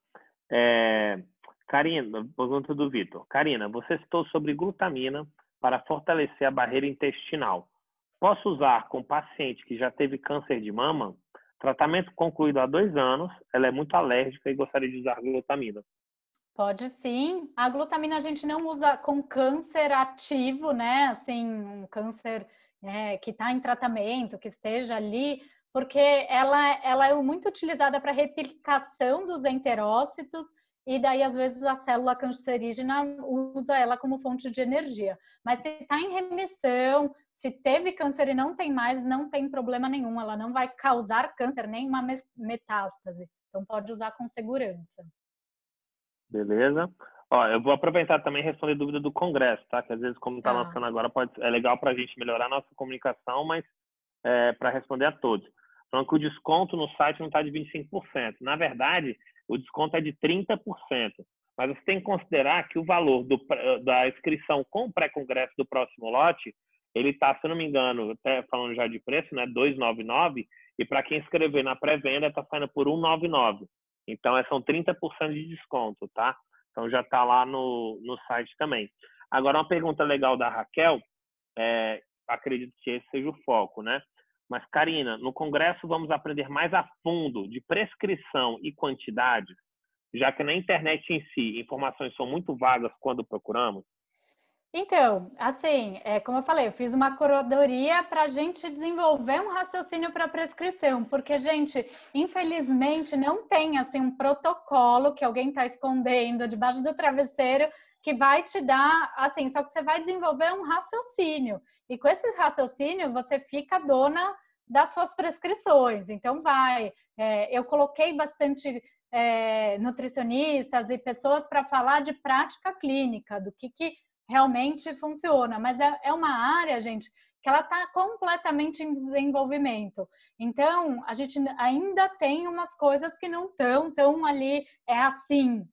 Karina, pergunta do Vitor. Karina, você citou sobre glutamina para fortalecer a barreira intestinal. Posso usar com paciente que já teve câncer de mama? Tratamento concluído há 2 anos, ela é muito alérgica e gostaria de usar glutamina.
Pode sim. A glutamina a gente não usa com câncer ativo, né? Assim, um câncer que está em tratamento, que esteja ali, porque ela é muito utilizada para replicação dos enterócitos e daí, às vezes, a célula cancerígena usa ela como fonte de energia. Mas se está em remissão, se teve câncer e não tem mais, não tem problema nenhum. Ela não vai causar câncer, nem uma metástase. Então, pode usar com segurança.
Beleza? Ó, eu vou aproveitar também e responder dúvida do Congresso, tá? Que às vezes, como está lançando agora, é legal para a gente melhorar a nossa comunicação, mas para responder a todos. Falando que o desconto no site não está de 25%. Na verdade, o desconto é de 30%. Mas você tem que considerar que o valor da inscrição com o pré-congresso do próximo lote, ele está, se eu não me engano, até falando já de preço, né? R$299, e para quem inscrever na pré-venda está saindo por R$199. Então, são 30% de desconto, tá? Então, já está lá no site também. Agora, uma pergunta legal da Raquel, acredito que esse seja o foco, né? Mas, Karina, no congresso vamos aprender mais a fundo de prescrição e quantidades, já que na internet em si, informações são muito vagas quando procuramos?
Então, assim, como eu falei, eu fiz uma curadoria para a gente desenvolver um raciocínio para prescrição, porque, gente, infelizmente não tem assim um protocolo que alguém está escondendo debaixo do travesseiro que vai te dar, assim, só que você vai desenvolver um raciocínio. E com esse raciocínio você fica dona das suas prescrições. Então, eu coloquei bastante nutricionistas e pessoas para falar de prática clínica, do que realmente funciona, mas é uma área, gente, que ela está completamente em desenvolvimento. Então, a gente ainda tem umas coisas que não estão tão ali, é assim.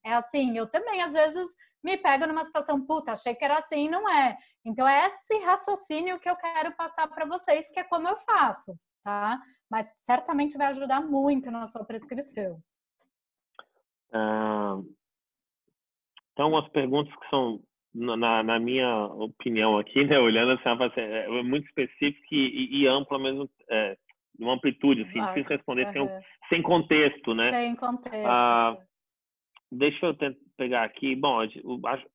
Eu também, às vezes, me pego numa situação, puta, achei que era assim, não é. Então, é esse raciocínio que eu quero passar para vocês, que é como eu faço, tá? Mas certamente vai ajudar muito na sua prescrição.
Então, umas perguntas que são, na minha opinião aqui, né, olhando assim, é muito específica e ampla mesmo, uma amplitude, assim, difícil responder sem contexto, né?
Sem contexto.
Deixa eu pegar aqui. Bom,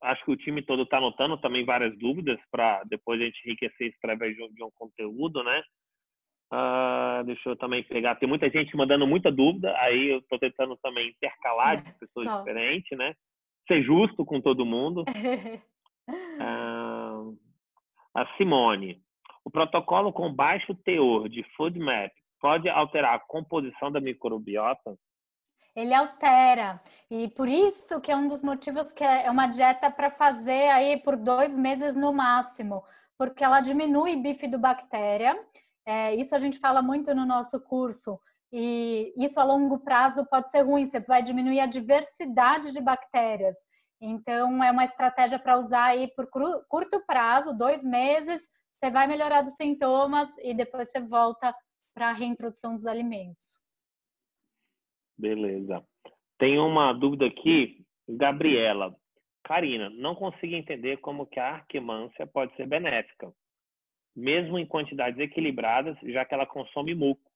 acho que o time todo está anotando também várias dúvidas para depois a gente enriquecer isso através de um conteúdo, né? Deixa eu também pegar. Tem muita gente mandando muita dúvida, aí eu estou tentando também intercalar de pessoas diferentes, né? Ser justo com todo mundo. A Simone. O protocolo com baixo teor de FODMAP pode alterar a composição da microbiota?
Ele altera. E por isso que é um dos motivos que é uma dieta para fazer aí por 2 meses no máximo, porque ela diminui bifidobactéria. Isso a gente fala muito no nosso curso. E isso a longo prazo pode ser ruim, você vai diminuir a diversidade de bactérias. Então, é uma estratégia para usar aí por curto prazo, 2 meses, você vai melhorar dos sintomas e depois você volta para a reintrodução dos alimentos.
Beleza. Tem uma dúvida aqui, Gabriela. Karina, não consigo entender como que a arquimância pode ser benéfica, mesmo em quantidades equilibradas, já que ela consome muco.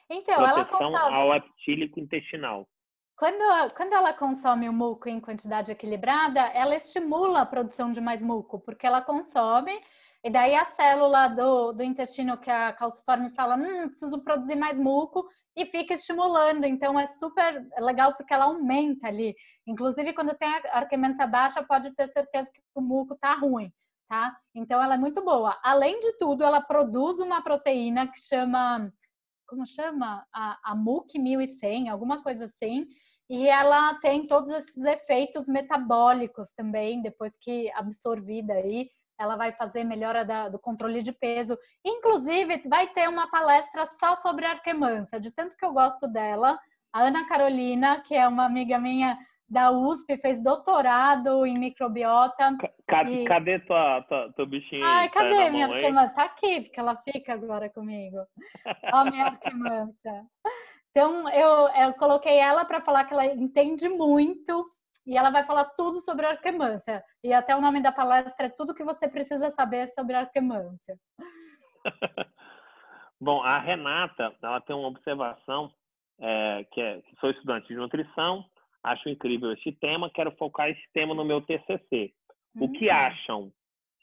Então, ela
Proteção
consome.
ao epítélico intestinal.
Quando ela consome o muco em quantidade equilibrada, ela estimula a produção de mais muco, porque ela consome, e daí a célula do intestino que a calciforme fala, preciso produzir mais muco, e fica estimulando. Então é super legal porque ela aumenta ali. Inclusive, quando tem a arquimância baixa, pode ter certeza que o muco tá ruim, tá? Então ela é muito boa. Além de tudo, ela produz uma proteína que chama, como chama? A MUC 1100, alguma coisa assim. E ela tem todos esses efeitos metabólicos também, depois que absorvida aí, ela vai fazer melhora do controle de peso. Inclusive, vai ter uma palestra só sobre arquimância, de tanto que eu gosto dela. A Ana Carolina, que é uma amiga minha da USP, fez doutorado em microbiota.
Cadê tua bichinha aí?
Ai,
Tá na
cadê minha
mão aí?
arquimância? Tá aqui, porque ela fica agora comigo. Ó, minha arquimância. Então, eu coloquei ela para falar que ela entende muito e ela vai falar tudo sobre arquimância. E até o nome da palestra é Tudo que você precisa saber sobre arquimância.
Bom, a Renata, ela tem uma observação, que sou estudante de nutrição, acho incrível esse tema, quero focar esse tema no meu TCC. O que acham?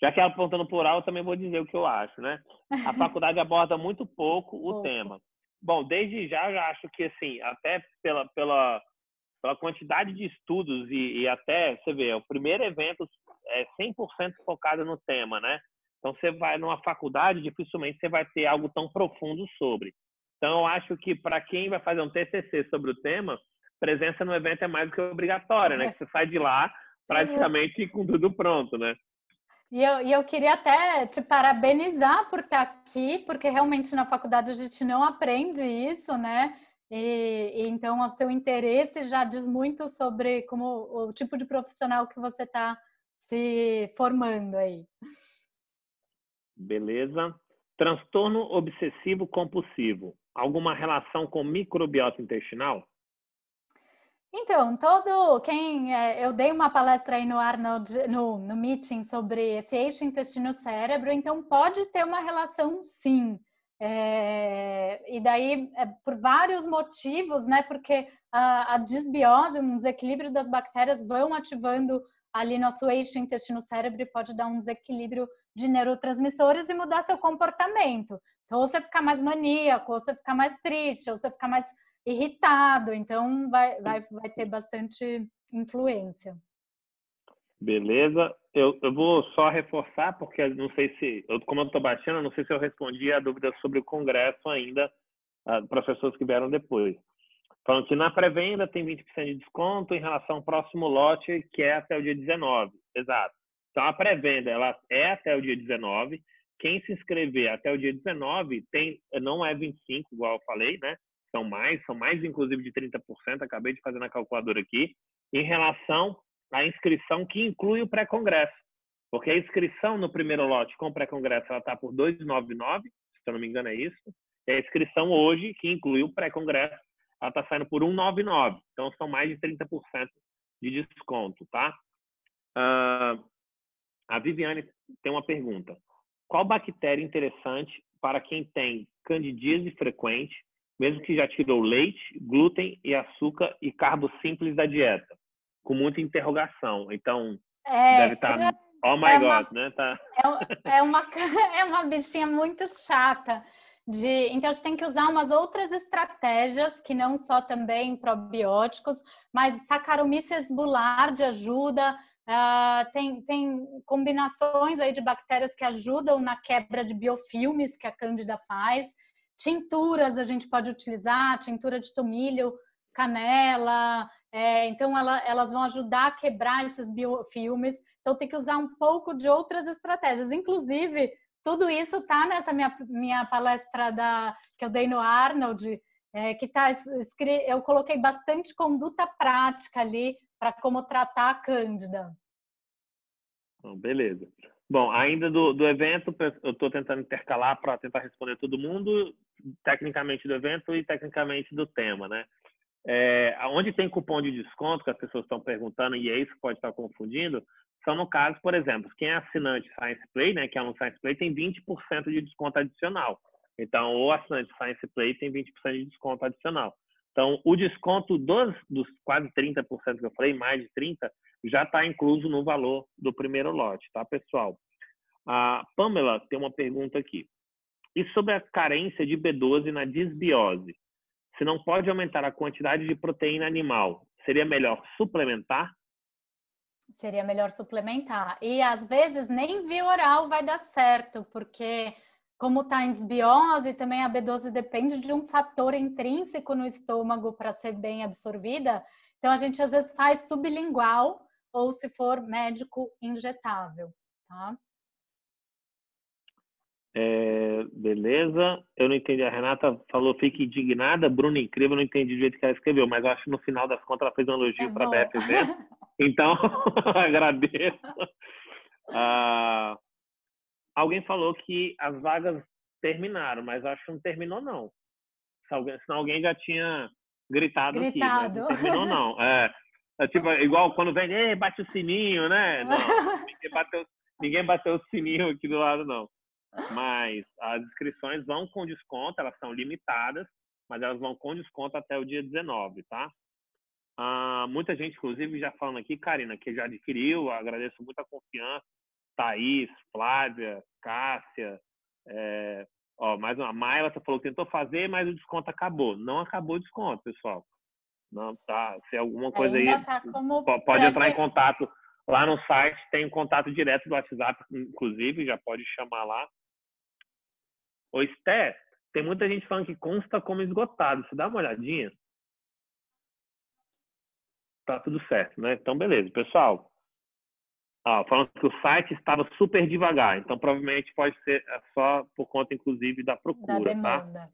Já que ela apontando no plural, eu também vou dizer o que eu acho, né? A faculdade aborda muito pouco o tema. Bom, desde já eu já acho que, assim, até pela quantidade de estudos e até, você vê, o primeiro evento é 100% focado no tema, né? Então, você vai numa faculdade, dificilmente você vai ter algo tão profundo sobre. Então, eu acho que para quem vai fazer um TCC sobre o tema, presença no evento é mais do que obrigatória, né? Que você sai de lá praticamente com tudo pronto, né?
E eu queria até te parabenizar por estar aqui, porque realmente na faculdade a gente não aprende isso, né? E então o seu interesse já diz muito sobre como o tipo de profissional que você está se formando aí.
Beleza. Transtorno obsessivo compulsivo. Alguma relação com microbiota intestinal?
Então, eu dei uma palestra aí no Arnold, no meeting sobre esse eixo intestino-cérebro, então pode ter uma relação sim. E daí, por vários motivos, né? Porque a disbiose, um desequilíbrio das bactérias vão ativando ali nosso eixo intestino-cérebro e pode dar um desequilíbrio de neurotransmissores e mudar seu comportamento. Então, ou você ficar mais maníaco, ou você ficar mais triste, ou você ficar mais irritado, então vai ter bastante influência.
Beleza. Eu vou só reforçar, porque não sei se, como eu estou baixando, não sei se eu respondi a dúvida sobre o congresso ainda para as pessoas que vieram depois. Falando que na pré-venda tem 20% de desconto em relação ao próximo lote, que é até o dia 19. Exato. Então, a pré-venda ela é até o dia 19. Quem se inscrever até o dia 19 não é 25, igual eu falei, né? São mais inclusive de 30%, acabei de fazer na calculadora aqui, em relação à inscrição que inclui o pré-congresso. Porque a inscrição no primeiro lote com o pré-congresso ela está por R$ 299, se eu não me engano é isso. E a inscrição hoje, que inclui o pré-congresso, ela está saindo por R$ 199. Então, são mais de 30% de desconto, tá? A Viviane tem uma pergunta. Qual bactéria interessante para quem tem candidíase frequente, mesmo que já tirou leite, glúten e açúcar e carbo simples da dieta? Com muita interrogação. Então, deve estar... Oh my God, né? Tá.
É uma bichinha muito chata. Então, a gente tem que usar umas outras estratégias, que não só também probióticos, mas Saccharomyces boulardii ajuda. Tem combinações aí de bactérias que ajudam na quebra de biofilmes que a Cândida faz. Tinturas a gente pode utilizar, tintura de tomilho, canela. Então, elas vão ajudar a quebrar esses biofilmes. Então, tem que usar um pouco de outras estratégias. Inclusive, tudo isso está nessa minha palestra que eu dei no Arnold, que tá escrito, eu coloquei bastante conduta prática ali para como tratar a Cândida.
Beleza. Bom, ainda do evento, eu estou tentando intercalar para tentar responder todo mundo, tecnicamente do evento e tecnicamente do tema, né? onde tem cupom de desconto, que as pessoas estão perguntando, e é isso que pode estar confundindo, são no caso, por exemplo, quem é assinante Science Play, né, que é um Science Play, tem 20% de desconto adicional. Então, o assinante Science Play tem 20% de desconto adicional. Então, o desconto dos quase 30% que eu falei, mais de 30%, já está incluso no valor do primeiro lote, tá, pessoal? A Pamela tem uma pergunta aqui. E sobre a carência de B12 na disbiose? Se não pode aumentar a quantidade de proteína animal, seria melhor suplementar?
Seria melhor suplementar. E às vezes nem via oral vai dar certo, porque como está em desbiose, também a B12 depende de um fator intrínseco no estômago para ser bem absorvida. Então a gente às vezes faz sublingual ou se for médico injetável, tá?
Beleza. Eu não entendi. A Renata falou, fique indignada. Bruna, incrível. Eu não entendi do jeito que ela escreveu, mas eu acho que no final das contas ela fez um elogio para a BF Event. Então, agradeço. Alguém falou que as vagas terminaram, mas acho que não terminou, não. Senão alguém já tinha gritado aqui, mas não terminou, não. É tipo, igual quando vem, bate o sininho, né? Não, ninguém bateu o sininho aqui do lado, não. Mas as inscrições vão com desconto, elas são limitadas, mas elas vão com desconto até o dia 19, tá? Muita gente, inclusive, já falando aqui, Karina, que já adquiriu, agradeço muito a confiança. Thaís, Flávia, Cássia, mais uma Maila, você falou que tentou fazer, mas o desconto acabou. Não acabou o desconto, pessoal. Não, tá? Se alguma coisa aí,
tá como
pode entrar em contato lá no site, tem um contato direto do WhatsApp, inclusive, já pode chamar lá. Ô, Esté, tem muita gente falando que consta como esgotado. Você dá uma olhadinha? Tá tudo certo, né? Então, beleza. Pessoal, falando que o site estava super devagar. Então, provavelmente pode ser só por conta, inclusive, da procura,
da demanda.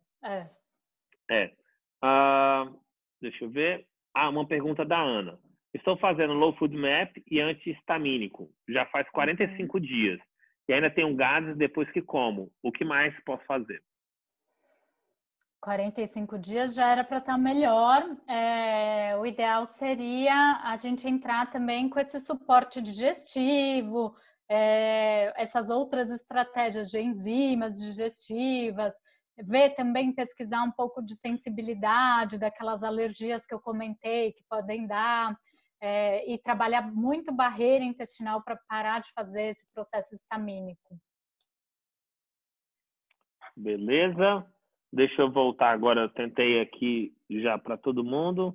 Tá? Deixa eu ver. Uma pergunta da Ana. Estou fazendo Low Food Map e antihistamínico. Já faz 45 dias. E ainda tenho gases depois que como. O que mais posso fazer?
45 dias já era para estar melhor. O ideal seria a gente entrar também com esse suporte digestivo, essas outras estratégias de enzimas digestivas, ver também, pesquisar um pouco de sensibilidade daquelas alergias que eu comentei que podem dar, e trabalhar muito barreira intestinal para parar de fazer esse processo histamínico.
Beleza. Deixa eu voltar agora, eu tentei aqui já para todo mundo.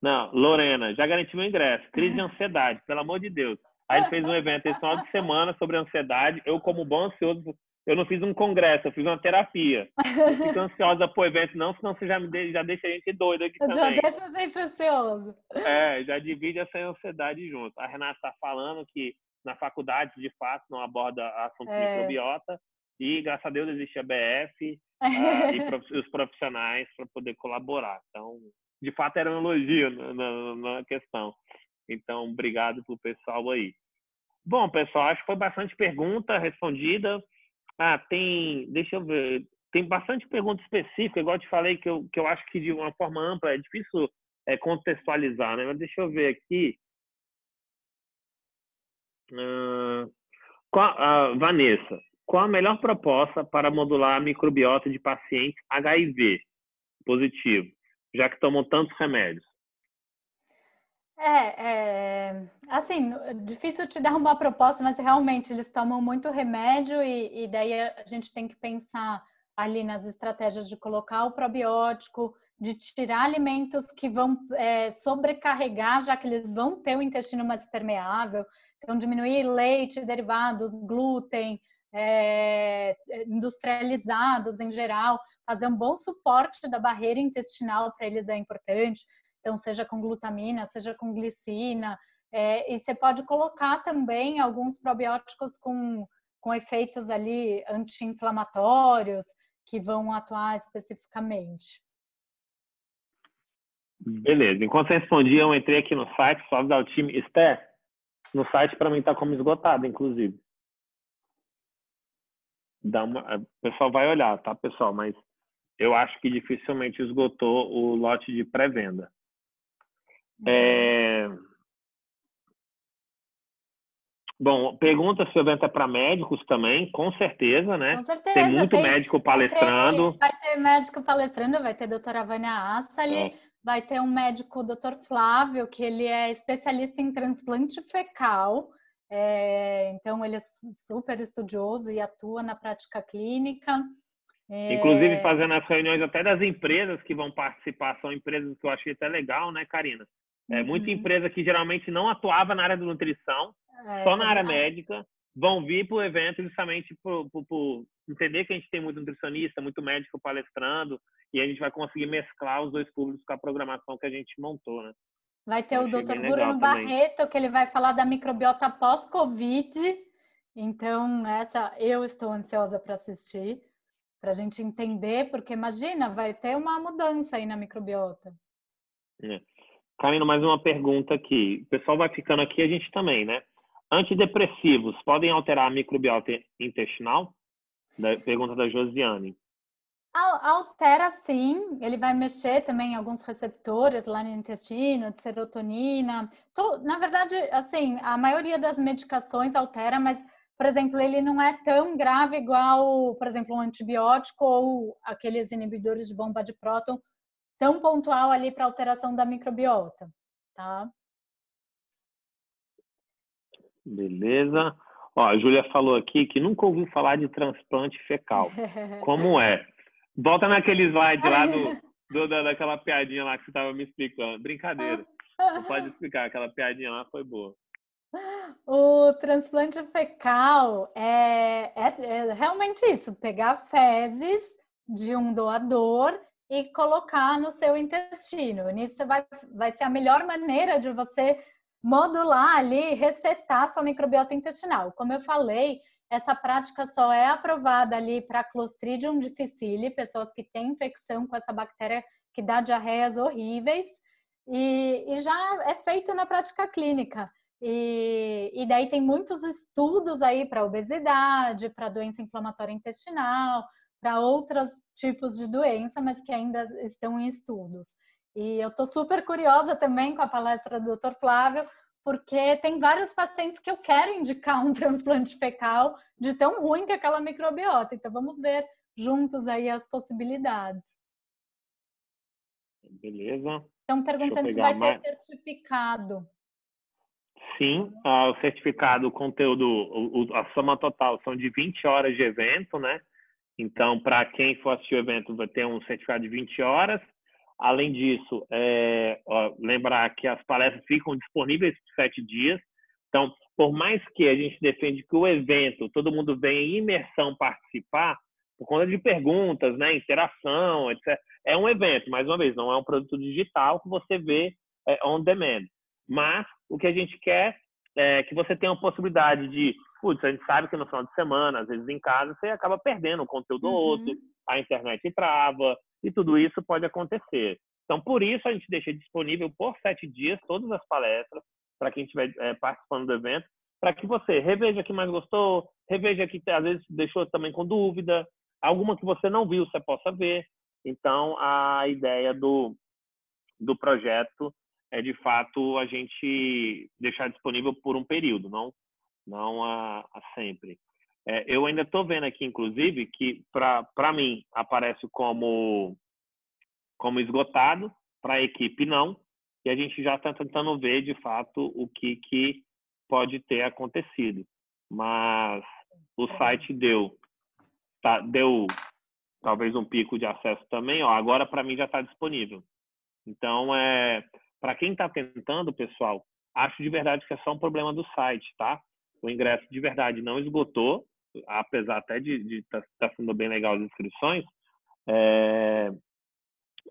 Não, Lorena, já garanti meu ingresso. Crise de ansiedade, pelo amor de Deus. Aí ele fez um evento esse final de semana sobre ansiedade. Eu, como bom ansioso, eu não fiz um congresso, eu fiz uma terapia. Não fica ansiosa pro evento, não, senão você já deixa a gente doido aqui também.
Já deixa a gente ansioso.
Já divide essa ansiedade junto. A Renata está falando que na faculdade, de fato, não aborda assunto de microbiota. E, graças a Deus, existe a BF e os profissionais para poder colaborar. Então, de fato, era um elogio na questão. Então, obrigado pro pessoal aí. Bom, pessoal, acho que foi bastante pergunta respondida. Deixa eu ver, tem bastante pergunta específica, igual eu te falei, que eu acho que de uma forma ampla é difícil contextualizar, né? Mas deixa eu ver aqui. Vanessa, qual a melhor proposta para modular a microbiota de pacientes HIV positivo, já que tomam tantos remédios?
Assim, difícil te dar uma proposta, mas realmente eles tomam muito remédio e daí a gente tem que pensar ali nas estratégias de colocar o probiótico, de tirar alimentos que vão sobrecarregar, já que eles vão ter o intestino mais permeável. Então, diminuir leite, derivados, glúten, industrializados em geral, fazer um bom suporte da barreira intestinal para eles é importante. Então, seja com glutamina, seja com glicina. E você pode colocar também alguns probióticos com efeitos ali anti-inflamatórios que vão atuar especificamente.
Beleza. Enquanto você respondia, eu entrei aqui no site, só avisar o time. Esté, no site para mim está como esgotado, inclusive. O pessoal vai olhar, tá, pessoal? Mas eu acho que dificilmente esgotou o lote de pré-venda. Bom, pergunta se o evento é para médicos também, com certeza, né?
Com certeza.
Tem muito médico palestrando.
Vai ter médico palestrando, vai ter a doutora Vânia Assali, vai ter um médico, o doutor Flávio, que ele é especialista em transplante fecal. Então, ele é super estudioso e atua na prática clínica.
Inclusive, fazendo as reuniões até das empresas que vão participar, são empresas que eu achei até legal, né, Karina? Muita empresa que geralmente não atuava na área de nutrição, só na área médica, vão vir para o evento justamente por entender que a gente tem muito nutricionista, muito médico palestrando, e a gente vai conseguir mesclar os dois públicos com a programação que a gente montou, né?
Vai ter o Dr. Bruno Barreto, que ele vai falar da microbiota pós-Covid. Então, essa eu estou ansiosa para assistir, para a gente entender, porque imagina, vai ter uma mudança aí na microbiota.
Karina, mais uma pergunta aqui. O pessoal vai ficando aqui, a gente também, né? Antidepressivos podem alterar a microbiota intestinal? Pergunta da Josiane.
Altera sim, ele vai mexer também em alguns receptores lá no intestino, de serotonina. Na verdade, assim, a maioria das medicações altera, mas, por exemplo, ele não é tão grave igual, por exemplo, um antibiótico ou aqueles inibidores de bomba de próton, tão pontual ali para alteração da microbiota, tá?
Beleza. Ó, a Júlia falou aqui que nunca ouviu falar de transplante fecal. Como é? Volta naquele slide lá daquela piadinha lá que você estava me explicando. Brincadeira. Não pode explicar, aquela piadinha lá foi boa.
O transplante fecal é realmente isso, pegar fezes de um doador e colocar no seu intestino. Nisso vai ser a melhor maneira de você modular ali, resetar sua microbiota intestinal. Como eu falei, essa prática só é aprovada ali para Clostridium difficile, pessoas que têm infecção com essa bactéria que dá diarreias horríveis, e já é feito na prática clínica. E daí tem muitos estudos aí para obesidade, para doença inflamatória intestinal, para outros tipos de doença, mas que ainda estão em estudos. E eu estou super curiosa também com a palestra do Dr. Flávio, porque tem vários pacientes que eu quero indicar um transplante fecal de tão ruim que é aquela microbiota. Então vamos ver juntos aí as possibilidades.
Beleza.
Estão perguntando se vai ter certificado.
Sim, o certificado, o conteúdo, a soma total são de 20 horas de evento, né? Então, para quem for assistir o evento, vai ter um certificado de 20 horas. Além disso, lembrar que as palestras ficam disponíveis por 7 dias. Então, por mais que a gente defende que o evento, todo mundo venha em imersão participar, por conta de perguntas, né, interação, etc. É um evento, mais uma vez, não é um produto digital que você vê on demand. Mas o que a gente quer é que você tenha a possibilidade de, a gente sabe que no final de semana, às vezes em casa, você acaba perdendo um conteúdo ou outro, a internet trava, e tudo isso pode acontecer. Então, por isso, a gente deixa disponível por 7 dias todas as palestras para quem estiver participando do evento, para que você reveja o que mais gostou, reveja que às vezes deixou também com dúvida, alguma que você não viu, você possa ver. Então, a ideia do projeto é, de fato, a gente deixar disponível por um período, não a sempre. Eu ainda estou vendo aqui, inclusive, que para mim aparece como esgotado, para a equipe não, e a gente já está tentando ver, de fato, o que pode ter acontecido. Mas o site deu talvez um pico de acesso também, agora para mim já está disponível. Então, para quem está tentando, pessoal, acho de verdade que é só um problema do site, tá? O ingresso de verdade não esgotou, apesar até de estar sendo bem legal as inscrições.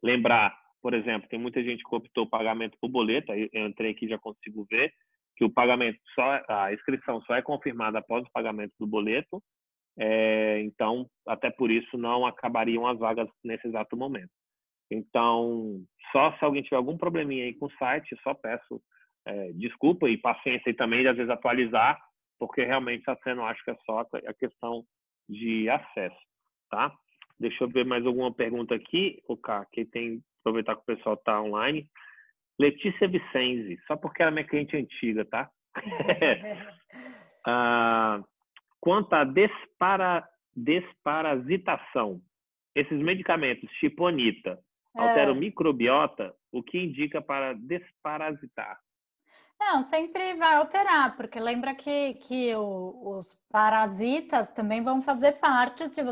Lembrar, por exemplo, tem muita gente que optou o pagamento por boleto, eu entrei aqui e já consigo ver que o pagamento a inscrição só é confirmada após o pagamento do boleto, então, até por isso, não acabariam as vagas nesse exato momento. Então, só se alguém tiver algum probleminha aí com o site, só peço desculpa e paciência e também de às vezes atualizar, porque realmente está sendo, acho que é só a questão de acesso, tá? Deixa eu ver mais alguma pergunta aqui. Quem tem, aproveitar que o pessoal está online. Letícia Vicenzi, só porque ela é minha cliente antiga, tá? Quanto à desparasitação, esses medicamentos tipo Anita alteram o microbiota, o que indica para desparasitar?
Não, sempre vai alterar, porque lembra que os parasitas também vão fazer parte. Se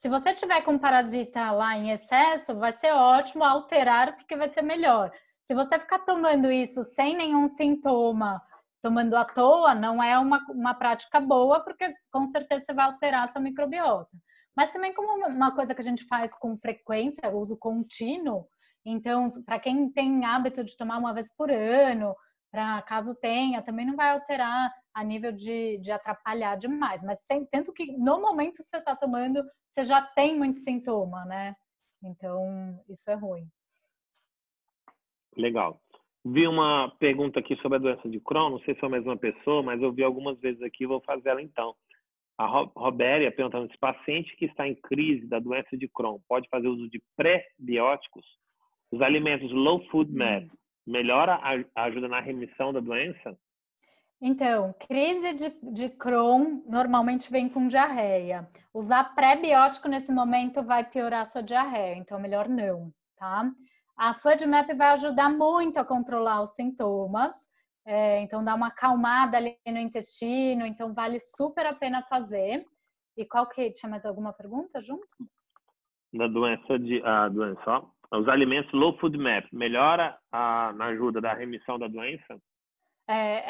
você tiver com parasita lá em excesso, vai ser ótimo alterar, porque vai ser melhor. Se você ficar tomando isso sem nenhum sintoma, tomando à toa, não é uma prática boa, porque com certeza você vai alterar a sua microbiota. Mas também como uma coisa que a gente faz com frequência, uso contínuo, então, para quem tem hábito de tomar uma vez por ano, para caso tenha, também não vai alterar a nível de atrapalhar demais, mas tanto que no momento que você está tomando, você já tem muito sintoma, né? Então, isso é ruim.
Legal. Vi uma pergunta aqui sobre a doença de Crohn, não sei se é a mesma pessoa, mas eu vi algumas vezes aqui, vou fazer ela então. A Robéria perguntando se paciente que está em crise da doença de Crohn pode fazer uso de pré-bióticos? Os alimentos low food mass melhora a ajuda na remissão da doença?
Então, crise de Crohn normalmente vem com diarreia. Usar pré-biótico nesse momento vai piorar a sua diarreia, então melhor não, tá? A FODMAP vai ajudar muito a controlar os sintomas, então dá uma acalmada ali no intestino, então vale super a pena fazer. E tinha mais alguma pergunta junto?
Da doença os alimentos low food map melhora na ajuda da remissão da doença?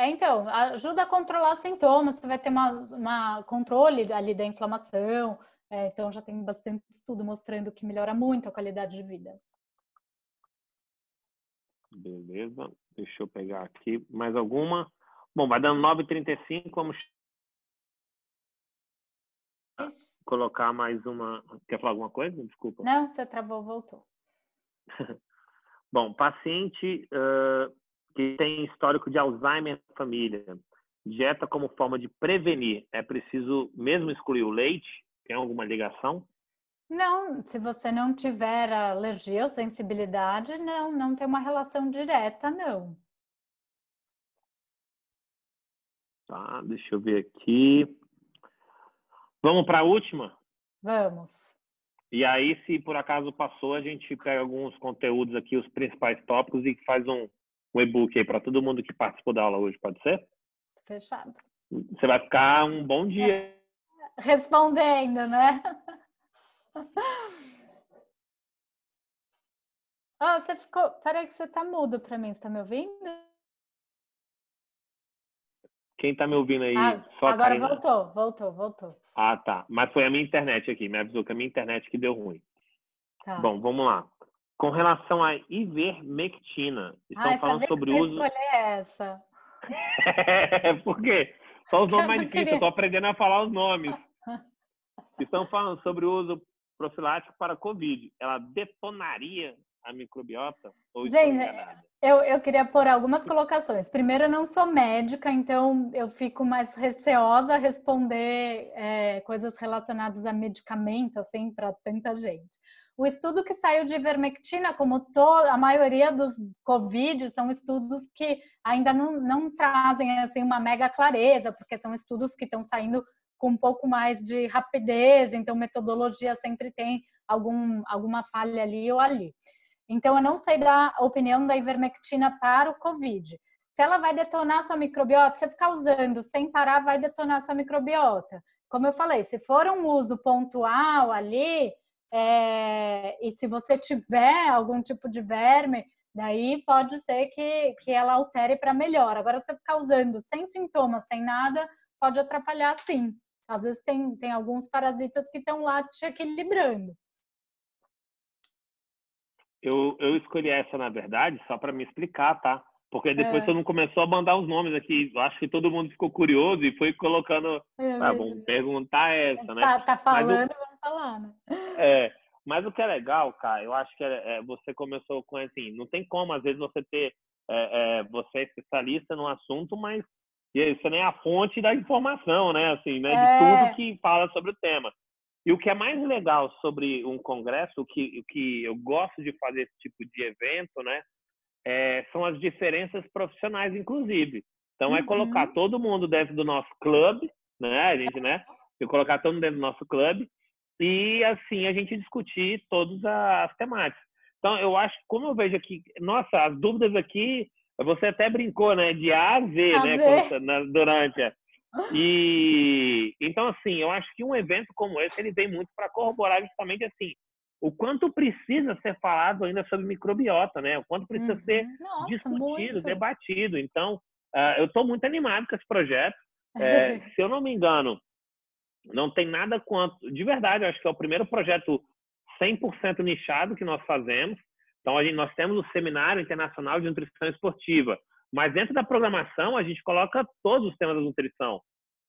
Então, ajuda a controlar os sintomas, você vai ter uma controle ali da inflamação, então já tem bastante estudo mostrando que melhora muito a qualidade de vida.
Beleza, deixa eu pegar aqui mais alguma. Bom, vai dando 9h35, vamos colocar mais uma. Quer falar alguma coisa? Desculpa.
Não, você travou, voltou.
Bom, paciente que tem histórico de Alzheimer na família, dieta como forma de prevenir, é preciso mesmo excluir o leite? Tem alguma ligação?
Não, se você não tiver alergia ou sensibilidade, não tem uma relação direta, não.
Tá, deixa eu ver aqui. Vamos para a última?
Vamos.
E aí, se por acaso passou, a gente pega alguns conteúdos aqui, os principais tópicos, e faz um e-book aí para todo mundo que participou da aula hoje, pode ser?
Fechado.
Você vai ficar um bom dia.
Respondendo, né? Você ficou. Peraí, que você tá mudo para mim, você tá me ouvindo?
Quem tá me ouvindo aí? Só
agora
Karina?
voltou.
Ah, tá. Mas foi a minha internet aqui, me avisou que a minha internet que deu ruim.
Tá.
Bom, vamos lá. Com relação à ivermectina, estão falando sobre o uso...
escolher essa.
Por quê? Só os nomes mais difíceis,
queria...
eu tô aprendendo a falar os nomes. Estão falando sobre o uso profilático para Covid. Ela detonaria a microbiota? Ou
Gente, eu queria pôr algumas colocações. Primeiro, eu não sou médica, então eu fico mais receosa a responder coisas relacionadas a medicamento, assim, para tanta gente. O estudo que saiu de ivermectina, como a maioria dos Covid, são estudos que ainda não trazem assim, uma mega clareza, porque são estudos que estão saindo com um pouco mais de rapidez, então metodologia sempre tem alguma falha ali ou ali. Então, eu não sei da opinião da ivermectina para o Covid. Se ela vai detonar sua microbiota, você ficar usando sem parar, vai detonar sua microbiota. Como eu falei, se for um uso pontual ali, e se você tiver algum tipo de verme, daí pode ser que ela altere para melhor. Agora, se você ficar usando sem sintomas, sem nada, pode atrapalhar sim. Às vezes tem alguns parasitas que estão lá te equilibrando.
Eu escolhi essa, na verdade, só para me explicar, tá? Porque depois todo mundo começou a mandar os nomes aqui. Eu acho que todo mundo ficou curioso e foi colocando... vamos perguntar essa, né?
Tá falando, vamos falar, né?
Mas o que é legal, cara, eu acho que você começou com assim, não tem como, às vezes, você ter... você é especialista no assunto, mas você nem é a fonte da informação, né? Assim, né? De tudo que fala sobre o tema. E o que é mais legal sobre um congresso, o que eu gosto de fazer esse tipo de evento, né, são as diferenças profissionais, inclusive. Então, é colocar todo mundo dentro do nosso clube, né, a gente, né, colocar todo mundo dentro do nosso clube e, assim, a gente discutir todas as temáticas. Então, eu acho, como eu vejo aqui, nossa, as dúvidas aqui, você até brincou, né, de A a Z, né, durante a... E então, assim, eu acho que um evento como esse, ele vem muito para corroborar justamente assim, o quanto precisa ser falado ainda sobre microbiota, né? O quanto precisa ser discutido, debatido. Então, eu estou muito animado com esse projeto. Se eu não me engano, não tem nada quanto... De verdade, eu acho que é o primeiro projeto 100% nichado que nós fazemos. Então, nós temos o Seminário Internacional de Nutrição Esportiva. Mas dentro da programação, a gente coloca todos os temas da nutrição.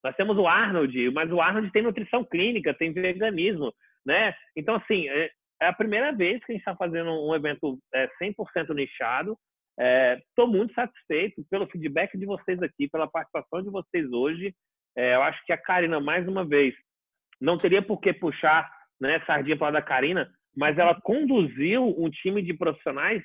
Nós temos o Arnold, mas o Arnold tem nutrição clínica, tem veganismo, né? Então, assim, é a primeira vez que a gente está fazendo um evento 100% nichado. Estou muito satisfeito pelo feedback de vocês aqui, pela participação de vocês hoje. Eu acho que a Karina, mais uma vez, não teria por que puxar, né, sardinha para lá da Karina, mas ela conduziu um time de profissionais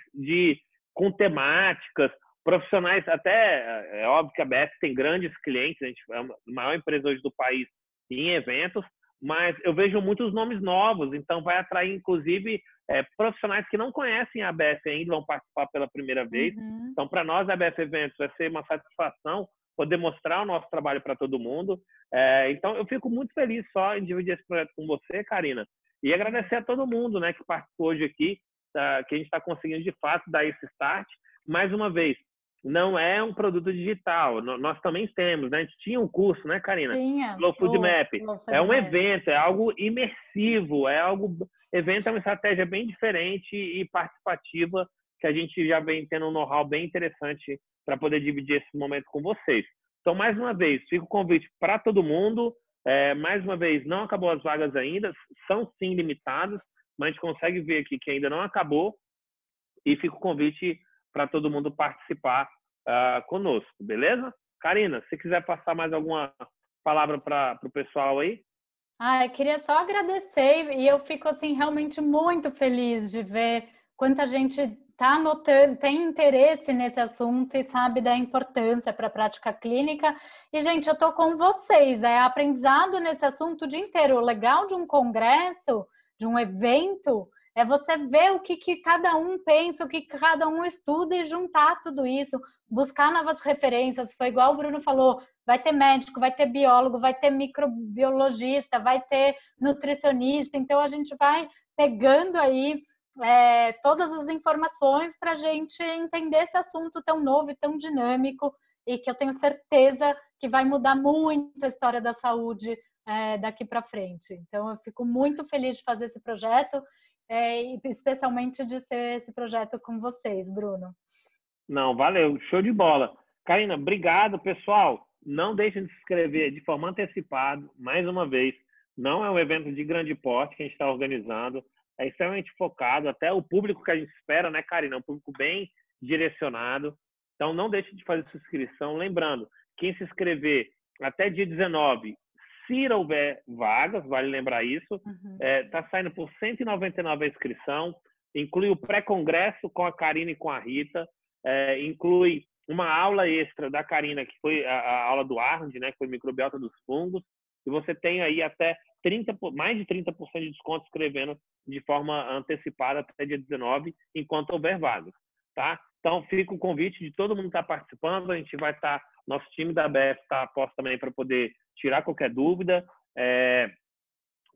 com temáticas, profissionais até, é óbvio que a BF tem grandes clientes, a gente é a maior empresa hoje do país em eventos, mas eu vejo muitos nomes novos, então vai atrair, inclusive, profissionais que não conhecem a BF ainda, vão participar pela primeira vez. Então, para nós, a BF Eventos vai ser uma satisfação poder mostrar o nosso trabalho para todo mundo. Então, eu fico muito feliz só em dividir esse projeto com você, Karina, e agradecer a todo mundo, né, que participou hoje aqui, que a gente está conseguindo, de fato, dar esse start. Mais uma vez, não é um produto digital. Nós também temos, né? A gente tinha um curso, né, Karina?
Tinha.
Slow Food Map. É um evento, é algo imersivo, evento é uma estratégia bem diferente e participativa, que a gente já vem tendo um know-how bem interessante para poder dividir esse momento com vocês. Então, mais uma vez, fica o convite para todo mundo. Mais uma vez, não acabou as vagas ainda, são sim limitadas, mas a gente consegue ver aqui que ainda não acabou, e fica o convite para todo mundo participar conosco, beleza? Karina, se quiser passar mais alguma palavra para o pessoal aí.
Eu queria só agradecer, e eu fico assim realmente muito feliz de ver quanta gente está anotando, tem interesse nesse assunto e sabe da importância para a prática clínica. E, gente, eu estou com vocês, aprendizado nesse assunto o dia inteiro. O legal de um congresso, de um evento, é você ver o que cada um pensa, o que cada um estuda e juntar tudo isso, buscar novas referências. Foi igual o Bruno falou, vai ter médico, vai ter biólogo, vai ter microbiologista, vai ter nutricionista. Então, a gente vai pegando aí todas as informações para a gente entender esse assunto tão novo e tão dinâmico, e que eu tenho certeza que vai mudar muito a história da saúde daqui para frente. Então, eu fico muito feliz de fazer esse projeto, e especialmente de ser esse projeto com vocês, Bruno.
Não, valeu, show de bola. Karina, obrigado, pessoal. Não deixem de se inscrever de forma antecipada, mais uma vez. Não é um evento de grande porte que a gente está organizando, é extremamente focado, até o público que a gente espera, né, Karina? É um público bem direcionado. Então, não deixe de fazer sua inscrição. Lembrando, quem se inscrever até dia 19, se houver vagas, vale lembrar isso, está saindo por R$199 a inscrição, inclui o pré-congresso com a Karina e com a Rita, inclui uma aula extra da Karina, que foi a aula do Arnold, né, que foi microbiota dos fungos, e você tem aí até mais de 30% de desconto escrevendo de forma antecipada até dia 19, enquanto houver vagas, tá? Então, fica o convite de todo mundo estar participando, a gente vai estar, nosso time da BF está a posto também para poder tirar qualquer dúvida.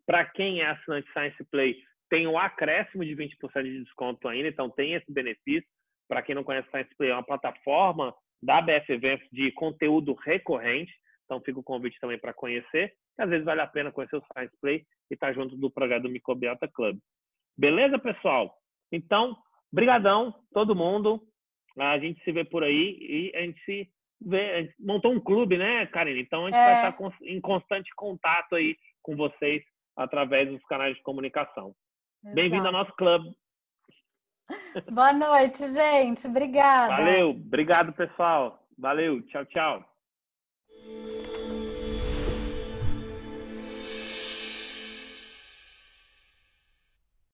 Para quem é assinante Science Play, tem um acréscimo de 20% de desconto ainda, então tem esse benefício. Para quem não conhece Science Play, é uma plataforma da BF Eventos de conteúdo recorrente, então fica o convite também para conhecer, que às vezes vale a pena conhecer o Science Play e estar junto do projeto do Microbiota Club. Beleza, pessoal? Então, brigadão, todo mundo. A gente se vê por aí e a gente se vê. A gente montou um clube, né, Karine? Então, a gente vai estar em constante contato aí com vocês através dos canais de comunicação. Bem-vindo ao nosso clube.
Boa noite, gente. Obrigada.
Valeu. Obrigado, pessoal. Valeu. Tchau, tchau.